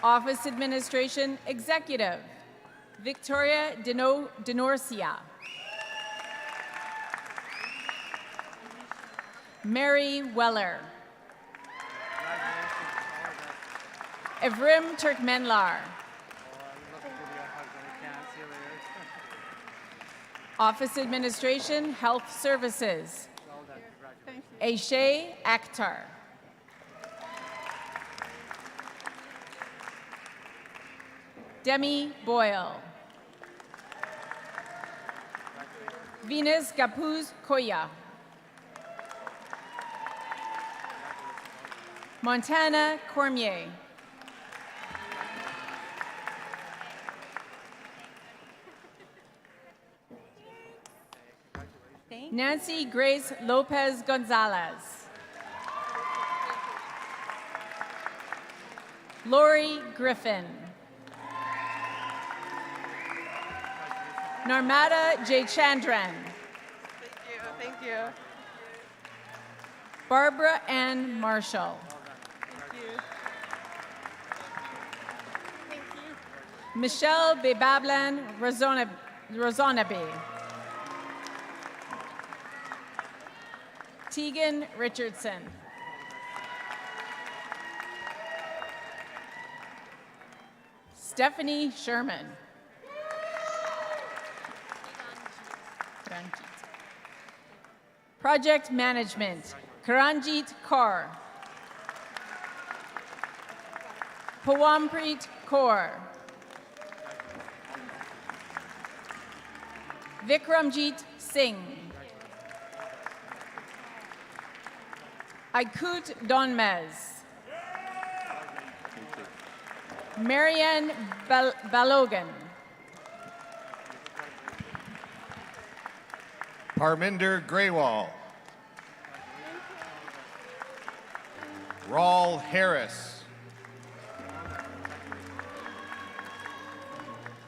Office Administration Executive. Victoria Denorcia. Mary Weller. Evrim Turkmenlar. Office Administration Health Services. Aishay Akhtar. Demi Boyle. Venus Gapuz Koya. Montana Cormier. Nancy Grace Lopez Gonzalez. Lori Griffin. Narmada Jaychandran. Thank you. Barbara Ann Marshall. Michelle Bebablan Rozonabi. Tegan Richardson. Stephanie Sherman. Project Management, Karanjit Kaur. Pawampreet Kaur. Vikramjit Singh. Aikut Donmez. Marianne Balogan. Parminder Graywall. Raul Harris.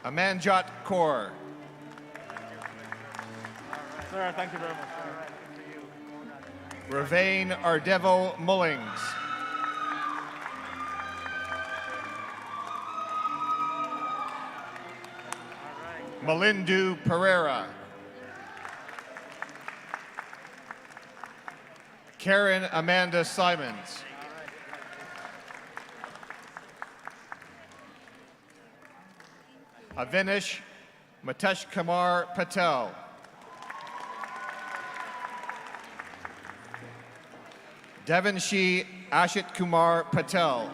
Amanjot Kaur. Sir, thank you very much. Ravane Ardevo Mullings. Melindu Pereira. Karen Amanda Simons. Avinish Matesh Kumar Patel. Devanshi Ashit Kumar Patel.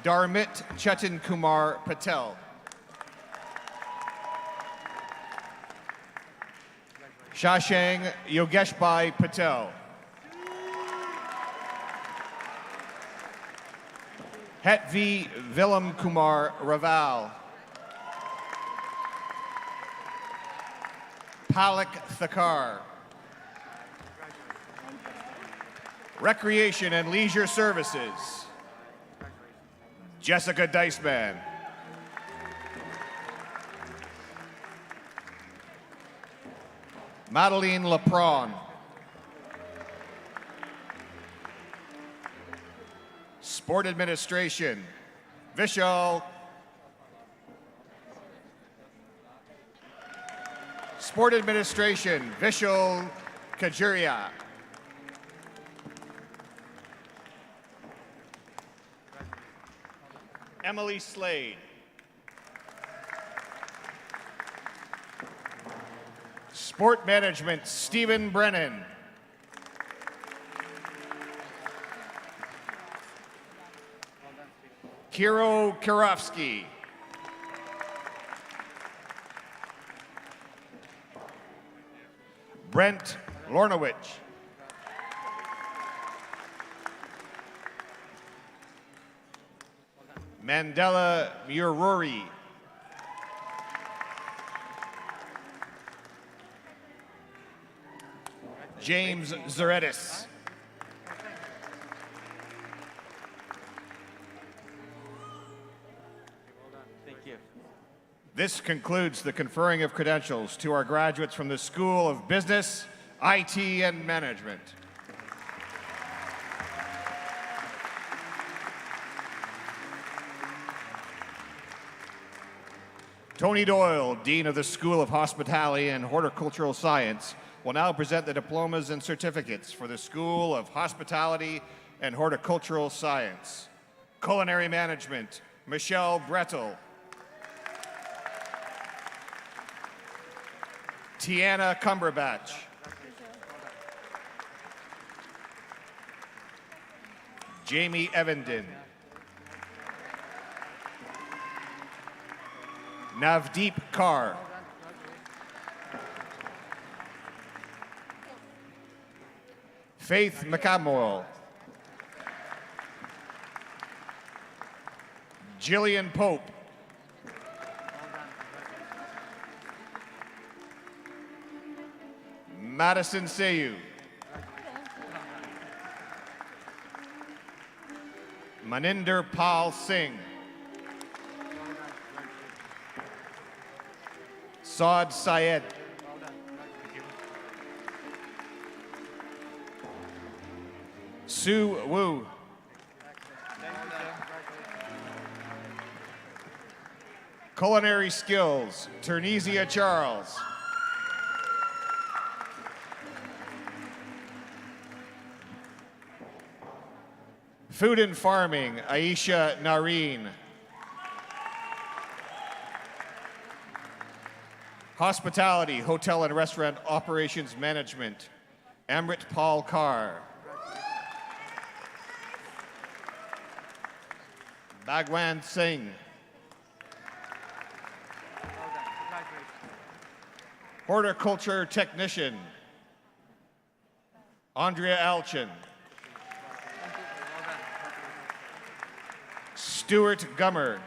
Dharmit Chetan Kumar Patel. Shashang Yogeshbhai Patel. Hetvi Vilam Kumar Raval. Palak Thakar. Recreation and Leisure Services. Jessica Deisman. Madeline Lepron. Sport Administration, Vishal. Sport Administration, Vishal Kajuria. Emily Slade. Sport Management, Stephen Brennan. Kiro Kirovsky. Brent Lornowich. Mandela Mururi. James Zaretis. This concludes the conferring of credentials to our graduates from the School of Business, IT, and Management. Tony Doyle, Dean of the School of Hospitality and Horticultural Science, will now present the diplomas and certificates for the School of Hospitality and Horticultural Science. Culinary Management, Michelle Brettel. Tiana Cumberbatch. Jamie Evenden. Navdeep Kaur. Faith McCamoyle. Jillian Pope. Madison Seyu. Maninder Pal Singh. Saad Syed. Sue Wu. Culinary Skills, Ternesia Charles. Food and Farming, Aisha Nareen. Hospitality, Hotel and Restaurant Operations Management, Amrit Paul Carr. Bhagwan Singh. Horticulture Technician, Andrea Alchin. Stuart Gummer.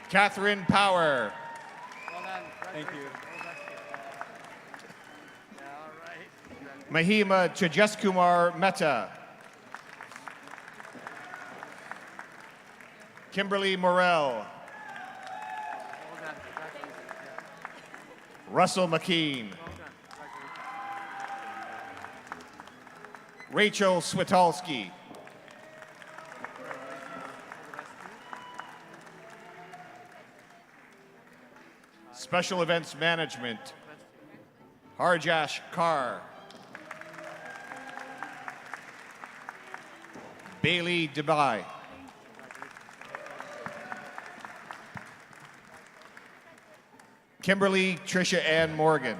Catherine Power. Thank you. Mahima Chajeskumar Mehta. Kimberly Morell. Russell McKean. Rachel Switalski. Special Events Management, Harjash Kar. Bailey Dubai. Kimberly Tricia Ann Morgan.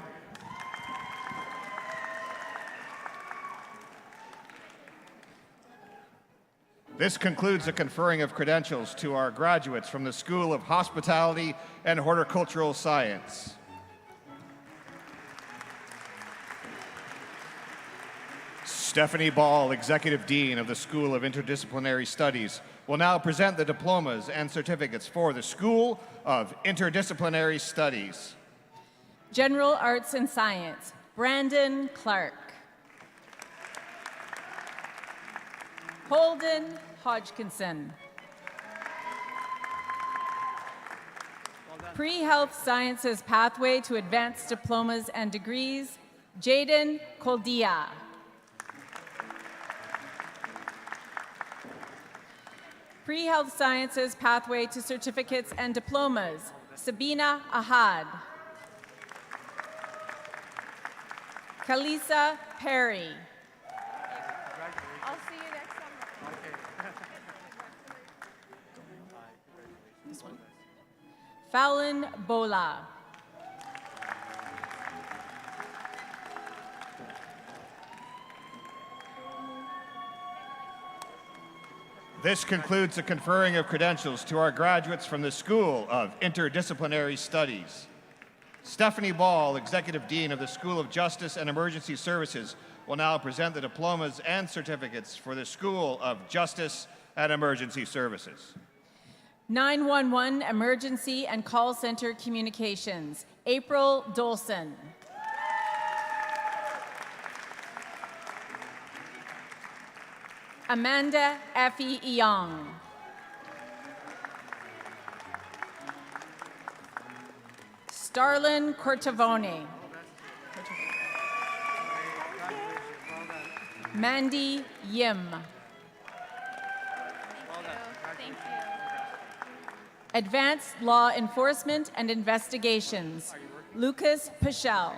This concludes the conferring of credentials to our graduates from the School of Hospitality and Horticultural Science. Stephanie Ball, Executive Dean of the School of Interdisciplinary Studies, will now present the diplomas and certificates for the School of Interdisciplinary Studies. General Arts and Science, Brandon Clark. Holden Hodgkinson. Pre-Health Sciences Pathway to Advanced Diplomas and Degrees, Jaden Koldia. Pre-Health Sciences Pathway to Certificates and Diplomas, Sabina Ahad. Kalisa Perry. I'll see you next summer. This one. Fallon Bola. This concludes the conferring of credentials to our graduates from the School of Interdisciplinary Studies. Stephanie Ball, Executive Dean of the School of Justice and Emergency Services, will now present the diplomas and certificates for the School of Justice and Emergency Services. 911 Emergency and Call Center Communications, April Dolson. Amanda Effie Young. Starlin Cortavone. Mandy Yim. Thank you. Advanced Law Enforcement and Investigations, Lucas Pichel.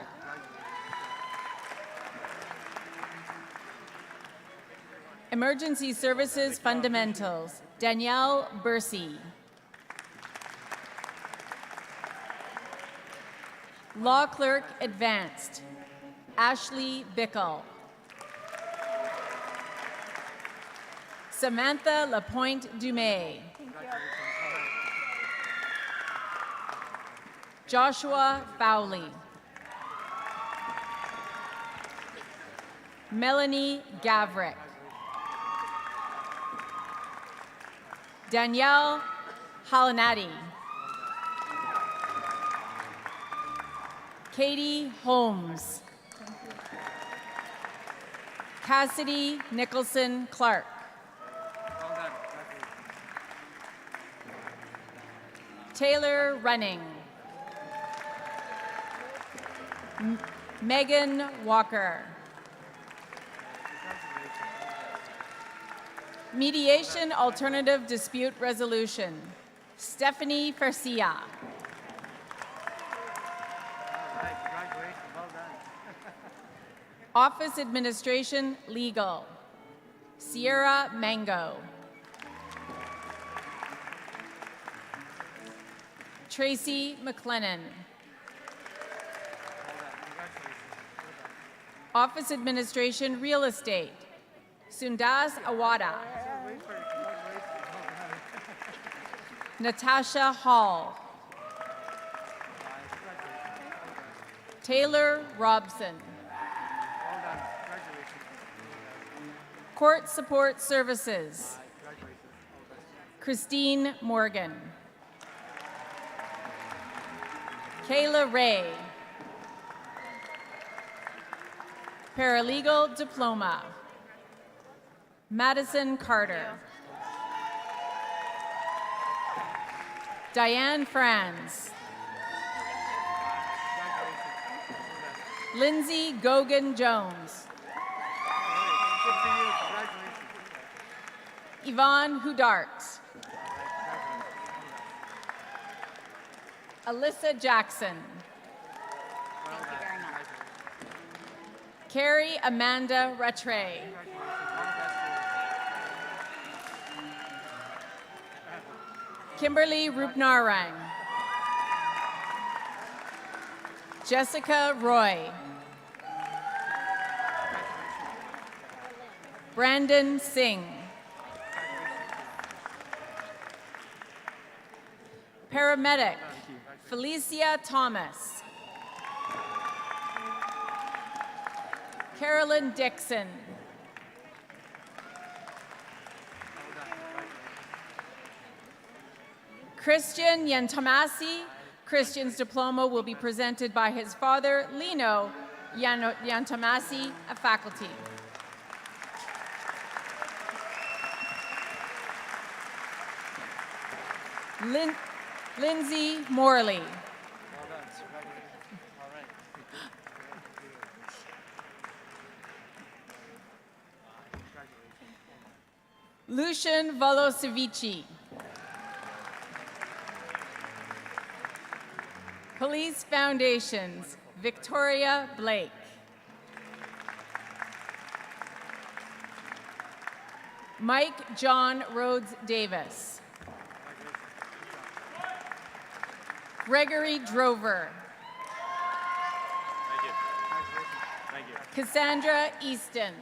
Emergency Services Fundamentals, Danielle Bursey. Law Clerk Advanced, Ashley Bickle. Samantha Lapointe Dumais. Joshua Fowley. Melanie Gavrick. Danielle Halanati. Katie Holmes. Cassidy Nicholson Clark. Taylor Running. Megan Walker. Mediation Alternative Dispute Resolution, Stephanie Farcia. Office Administration Legal, Sierra Mango. Tracy McLennan. Office Administration Real Estate, Sundas Awada. Natasha Hall. Taylor Robson. Court Support Services, Christine Morgan. Kayla Ray. Paralegal Diploma, Madison Carter. Diane Franz. Lindsay Gogan Jones. Yvonne Hudart. Alyssa Jackson. Thank you very much. Carrie Amanda Rattray. Kimberly Rupnarang. Jessica Roy. Brandon Singh. Paramedic, Felicia Thomas. Carolyn Dixon. Christian Yantamasi. Christian's diploma will be presented by his father, Lino Yantamasi, a faculty. Lindsay Morley. Lucian Volosevici. Police Foundations, Victoria Blake. Mike John Rhodes Davis. Gregory Drover. Thank you. Thank you. Cassandra Easton.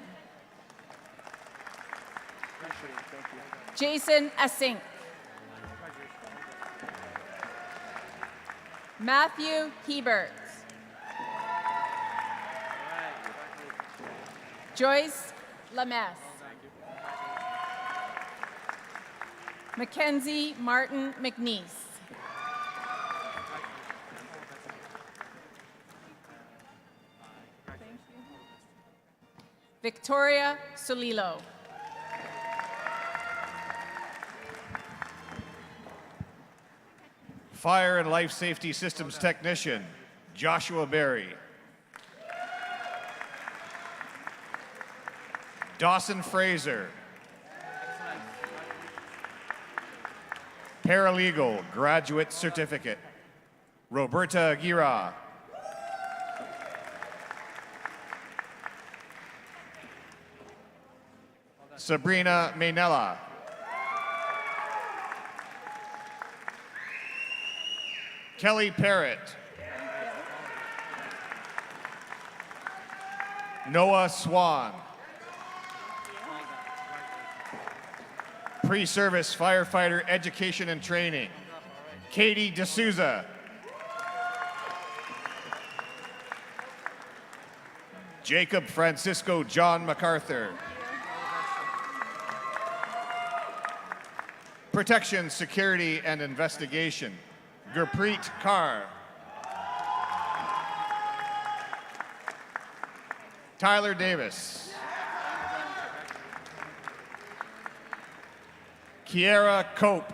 Jason Asink. Matthew Hebert. Joyce Lamess. Mackenzie Martin McNeese. Victoria Solilo. Fire and Life Safety Systems Technician, Joshua Berry. Dawson Fraser. Paralegal, Graduate Certificate, Roberta Aguirre. Sabrina Mainella. Kelly Parrott. Noah Swan. Pre-service firefighter education and training, Katie D'Souza. Jacob Francisco John MacArthur. Protection, Security, and Investigation, Gurpreet Kaur. Tyler Davis. Kiera Cope.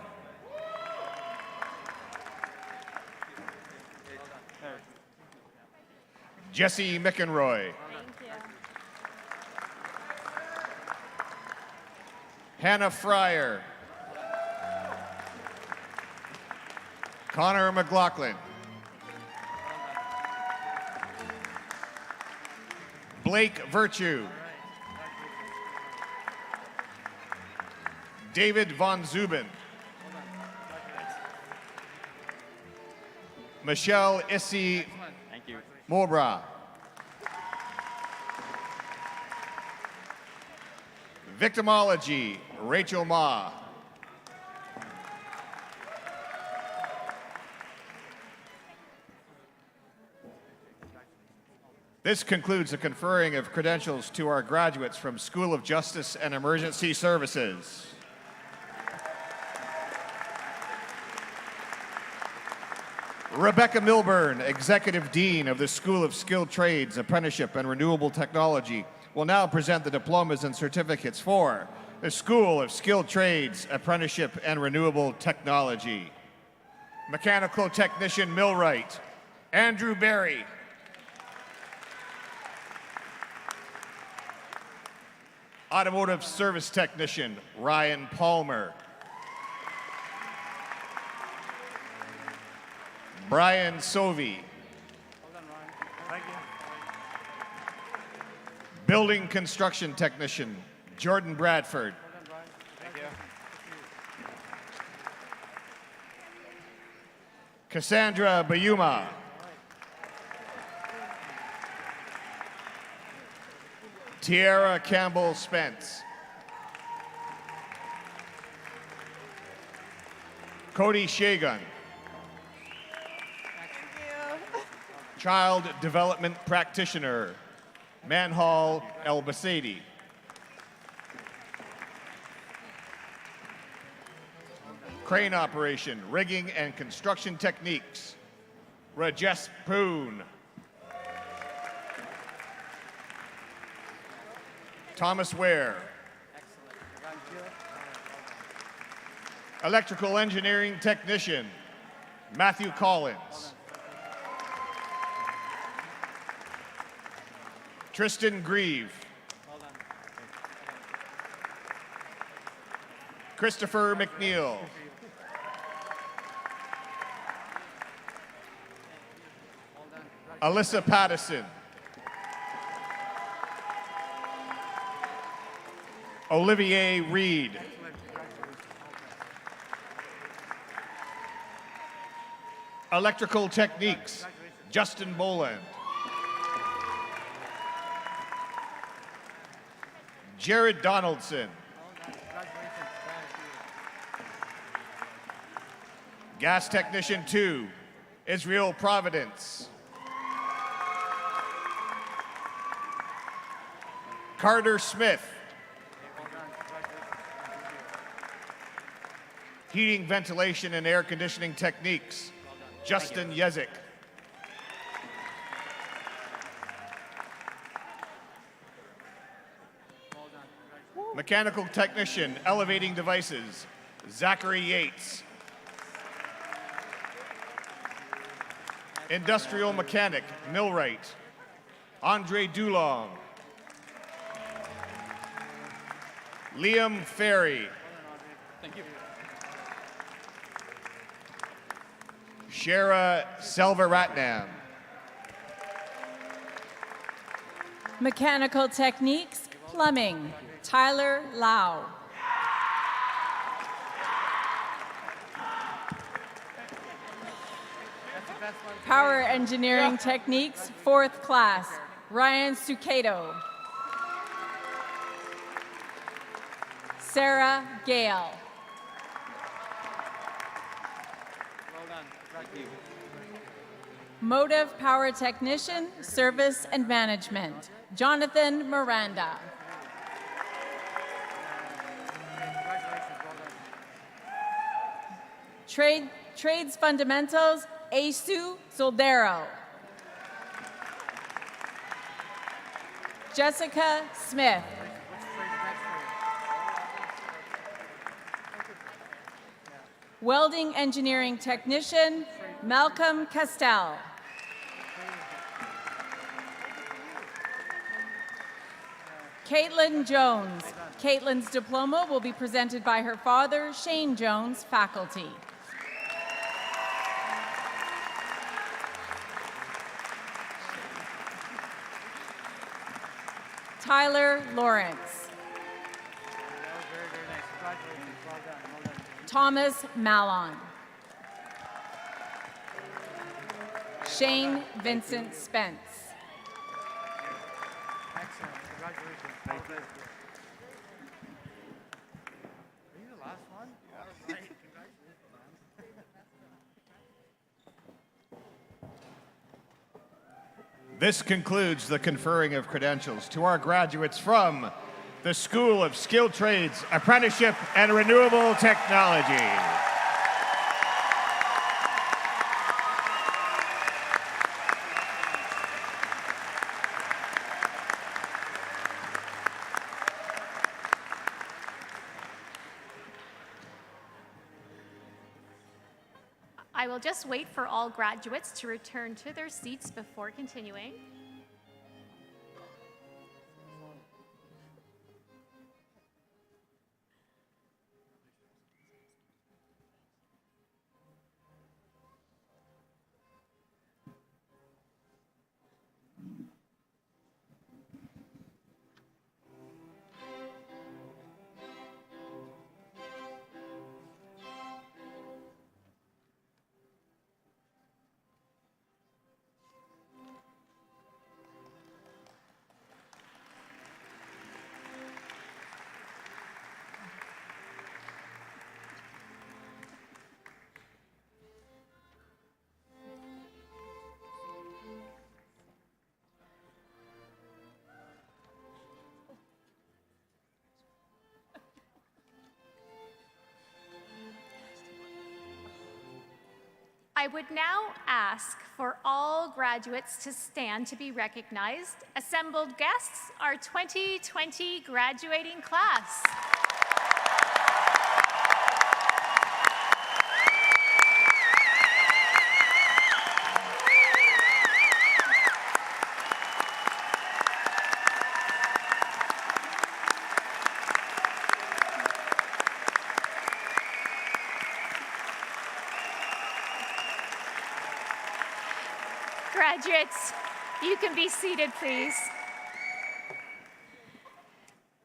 Jesse McEnroy. Hannah Fryer. Connor McLaughlin. Blake Virtue. David Von Zubin. Michelle Issy Mobra. Victimology, Rachel Ma. This concludes the conferring of credentials to our graduates from School of Justice and Emergency Services. Rebecca Milburn, Executive Dean of the School of Skilled Trades, Apprenticeship, and Renewable Technology, will now present the diplomas and certificates for the School of Skilled Trades, Apprenticeship, and Renewable Technology. Mechanical Technician Millwright, Andrew Berry. Automotive Service Technician, Ryan Palmer. Brian Sovey. Thank you. Building construction technician, Jordan Bradford. Thank you. Cassandra Bayuma. Tiara Campbell Spence. Cody Shagun. Child Development Practitioner, Manhal El Basadi. Crane Operation, Rigging and Construction Techniques, Rajesh Poon. Thomas Ware. Electrical Engineering Technician, Matthew Collins. Tristan Grieve. Christopher McNeil. Alyssa Pattison. Olivier Reed. Electrical Techniques, Justin Boland. Jared Donaldson. Gas Technician 2, Israel Providence. Carter Smith. Heating, Ventilation, and Air Conditioning Techniques, Justin Yezik. Mechanical Technician, Elevating Devices, Zachary Yates. Industrial Mechanic, Millwright, Andre Dulong. Liam Ferry. Thank you. Shara Selvaratnam. Mechanical Techniques, Plumbing, Tyler Lau. Power Engineering Techniques, 4th class, Ryan Sukedo. Sarah Gale. Well done. Thank you. Motive Power Technician, Service and Management, Jonathan Miranda. Trades Fundamentals, Asu Soldero. Jessica Smith. Welding Engineering Technician, Malcolm Castell. Caitlin Jones. Caitlin's diploma will be presented by her father, Shane Jones, faculty. Tyler Lawrence. Very, very nice. Congratulations. Well done. Well done. Thomas Mallon. Shane Vincent Spence. Excellent. Congratulations. Well done. Are you the last one? Yeah. Congratulations, man. This concludes the conferring of credentials to our graduates from the School of Skilled Trades, Apprenticeship, and Renewable Technology. I will just wait for all graduates to return to their seats before continuing. I would now ask for all graduates to stand to be recognized. Assembled guests, our 2020 graduating class. Graduates, you can be seated, please.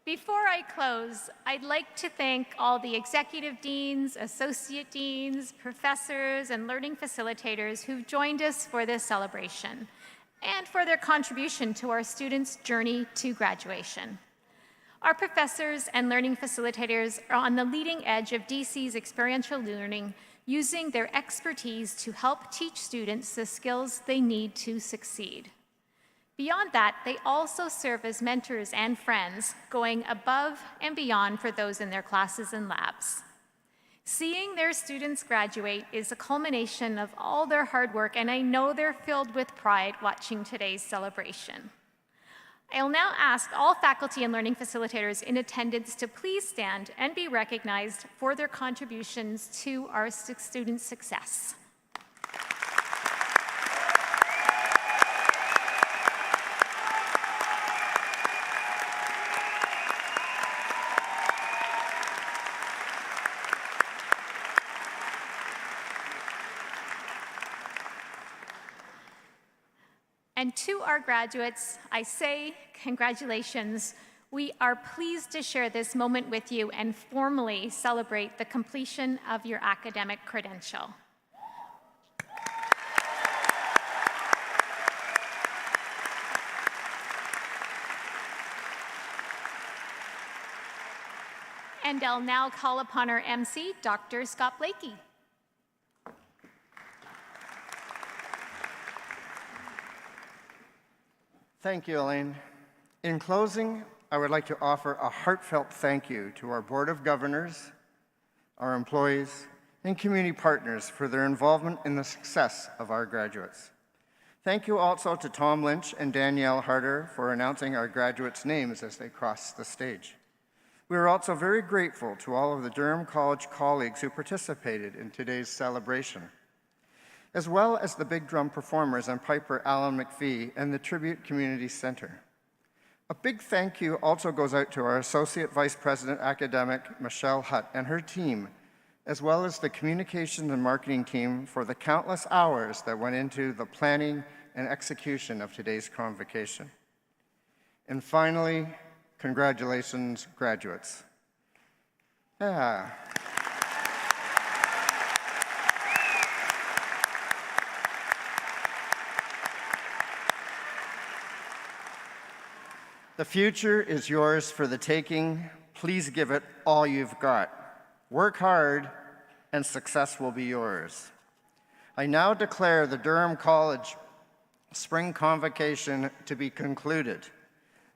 Before I close, I'd like to thank all the executive deans, associate deans, professors, and learning facilitators who've joined us for this celebration and for their contribution to our students' journey to graduation. Our professors and learning facilitators are on the leading edge of DC's experiential learning, using their expertise to help teach students the skills they need to succeed. Beyond that, they also serve as mentors and friends, going above and beyond for those in their classes and labs. Seeing their students graduate is a culmination of all their hard work, and I know they're filled with pride watching today's celebration. I'll now ask all faculty and learning facilitators in attendance to please stand and be recognized for their contributions to our student success. And to our graduates, I say congratulations. We are pleased to share this moment with you and formally celebrate the completion of your academic credential. And I'll now call upon our MC, Dr. Scott Blakey. Thank you, Elaine. In closing, I would like to offer a heartfelt thank you to our Board of Governors, our employees, and community partners for their involvement in the success of our graduates. Thank you also to Tom Lynch and Danielle Harder for announcing our graduates' names as they cross the stage. We are also very grateful to all of the Durham College colleagues who participated in today's celebration, as well as the big drum performers and piper Alan McPhee and the Tribute Community Center. A big thank you also goes out to our Associate Vice President Academic, Michelle Hutt, and her team, as well as the communications and marketing team for the countless hours that went into the planning and execution of today's convocation. And finally, congratulations, graduates. Yeah. The future is yours for the taking. Please give it all you've got. Work hard, and success will be yours. I now declare the Durham College Spring Convocation to be concluded.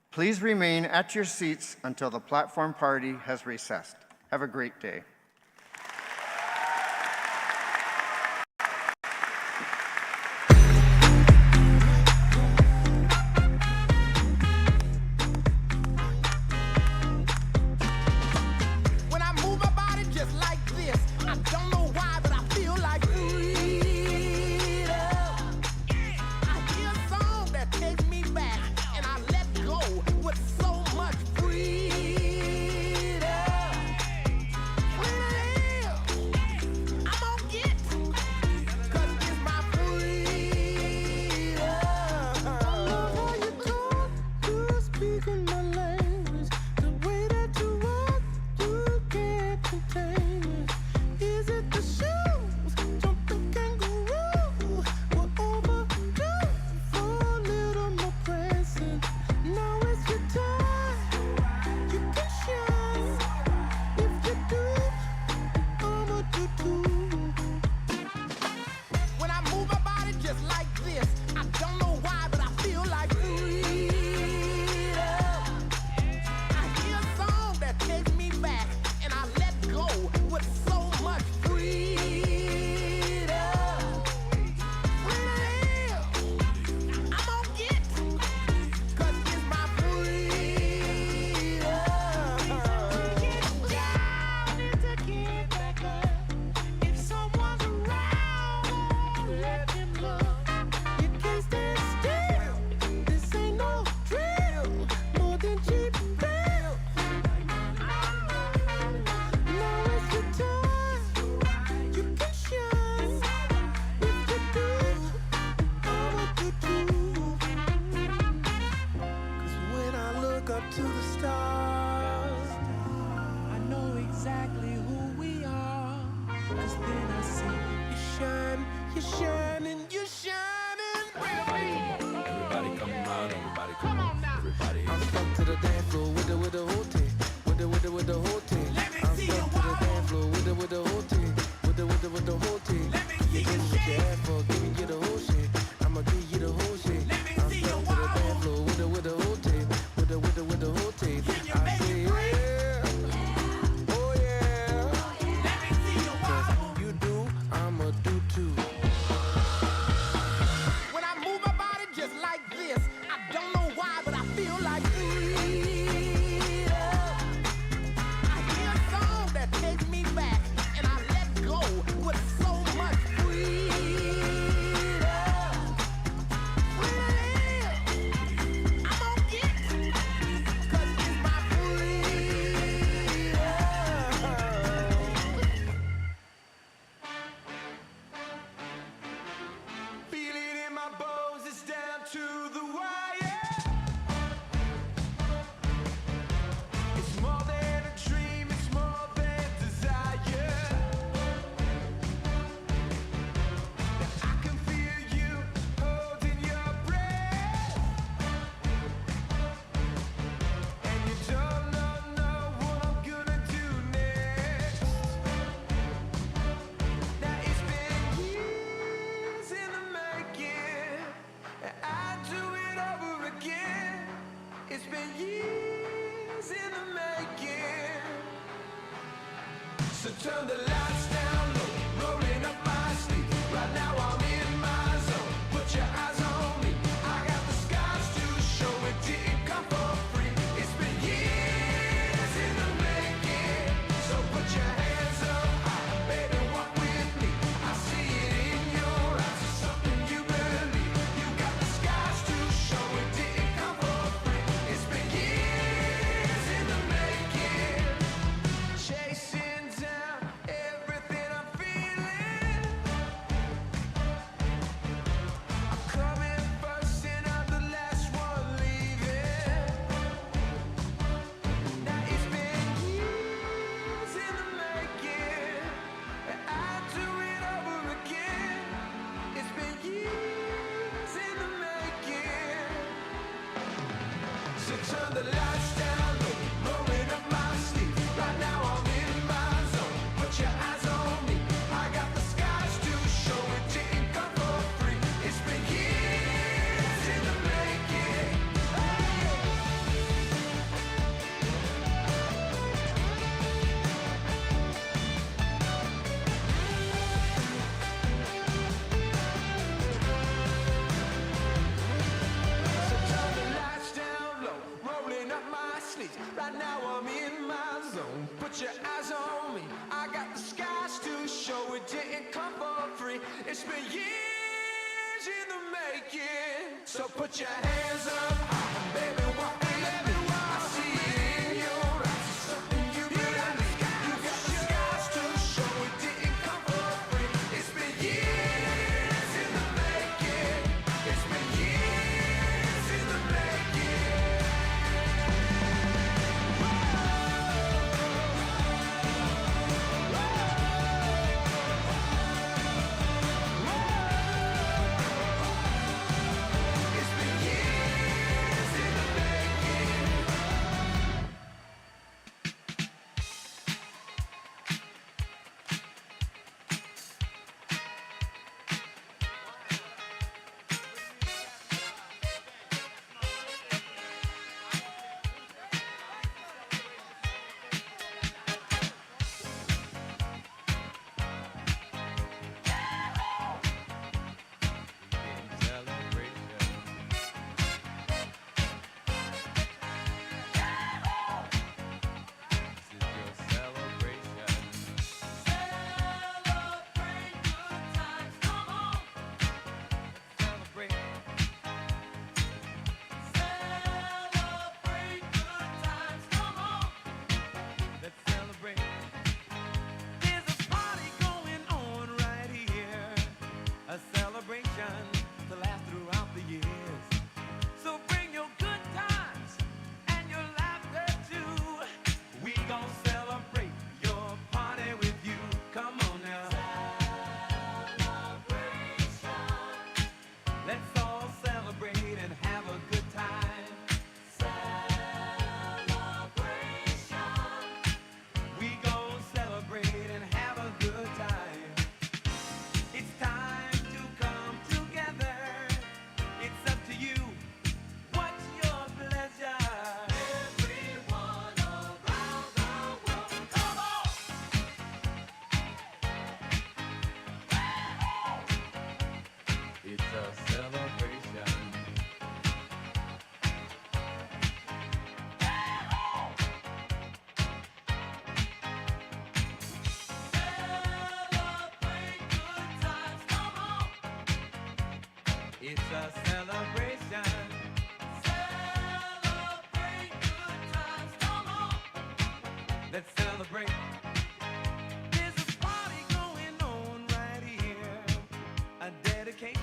Please remain at your seats until the platform party has recessed. Have a great day. With so much freedom. you're shining, you're shining. Everybody come on, everybody come on now. Everybody. I'm stuck to the dance floor with the whole team, with the whole team. I'm stuck to the dance floor with the whole team, with the whole team. Let me see you shake. Your ass for giving you the whole shit. I'ma give you the whole shit. Let me see you walk. I'm stuck to the dance floor with the whole team, with the whole team. I say yeah, oh yeah. Let me see you walk. You do, I'ma do too. When I move my body just like this, I don't know why, but I feel like freedom. I hear a song that takes me back, and I let go with so much freedom. Freedom, I'm gonna get, 'cause it's my freedom. Feel it in my bones, it's down to the wire. It's more than a dream, it's more than desire. I can feel you holding your breath, and you don't know what I'm gonna do next. Now it's been years in the making, and I do it over again. It's been years in the making. So turn the lights down low, rolling up my sleeve. Right now I'm in my zone. Put your eyes on me. I got the skies to show. It didn't come for free. It's been years in the making. So put your hands up high, baby, walk with me. I see it in your eyes. It's something you believe. You got the skies to show. It didn't come for free. It's been years in the making. Chasing down everything I'm feeling. I'm coming first and I'm the last one leaving. Now it's been years in the making, and I do it over again. It's been years in the making. So turn the lights down low, rolling up my sleeve. Right now I'm in my zone. Put your eyes on me. I got the skies to show. It didn't come for free. It's been years in the making. So turn the lights down low, rolling up my sleeves. Right now I'm in my zone. Put your eyes on me. I got the skies to show. It didn't come for free. It's been years in the making. So put your hands up high, baby, walk with me. I see it in your eyes. It's something you believe. You got the skies to show. It didn't come for free. It's been years in the making. It's been years in the making. It's been years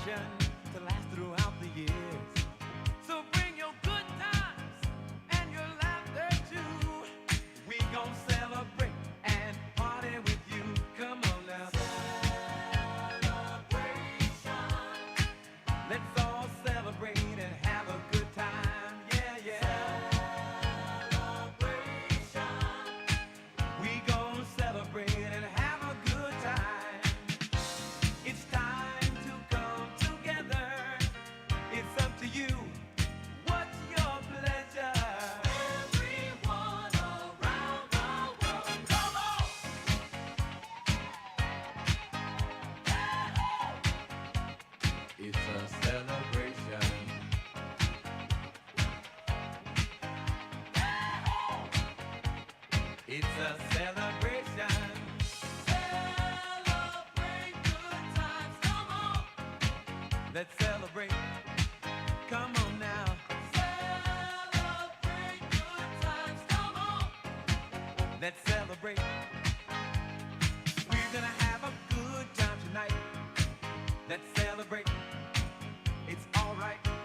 celebration to last throughout the years. So bring your good times and your laughter too. We gon' celebrate and party with you. Come on now. Celebration. Let's all celebrate and have a good time. Yeah, yeah. Celebration. We gon' celebrate and have a good time. It's time to come together. It's up to you. What's your pleasure? Everyone around the world, come on! It's a celebration. It's a celebration. Celebrate good times, come on. Let's celebrate. Come on now. Celebrate good times, come on. Let's celebrate. We're gonna have a good time tonight. Let's celebrate. It's alright.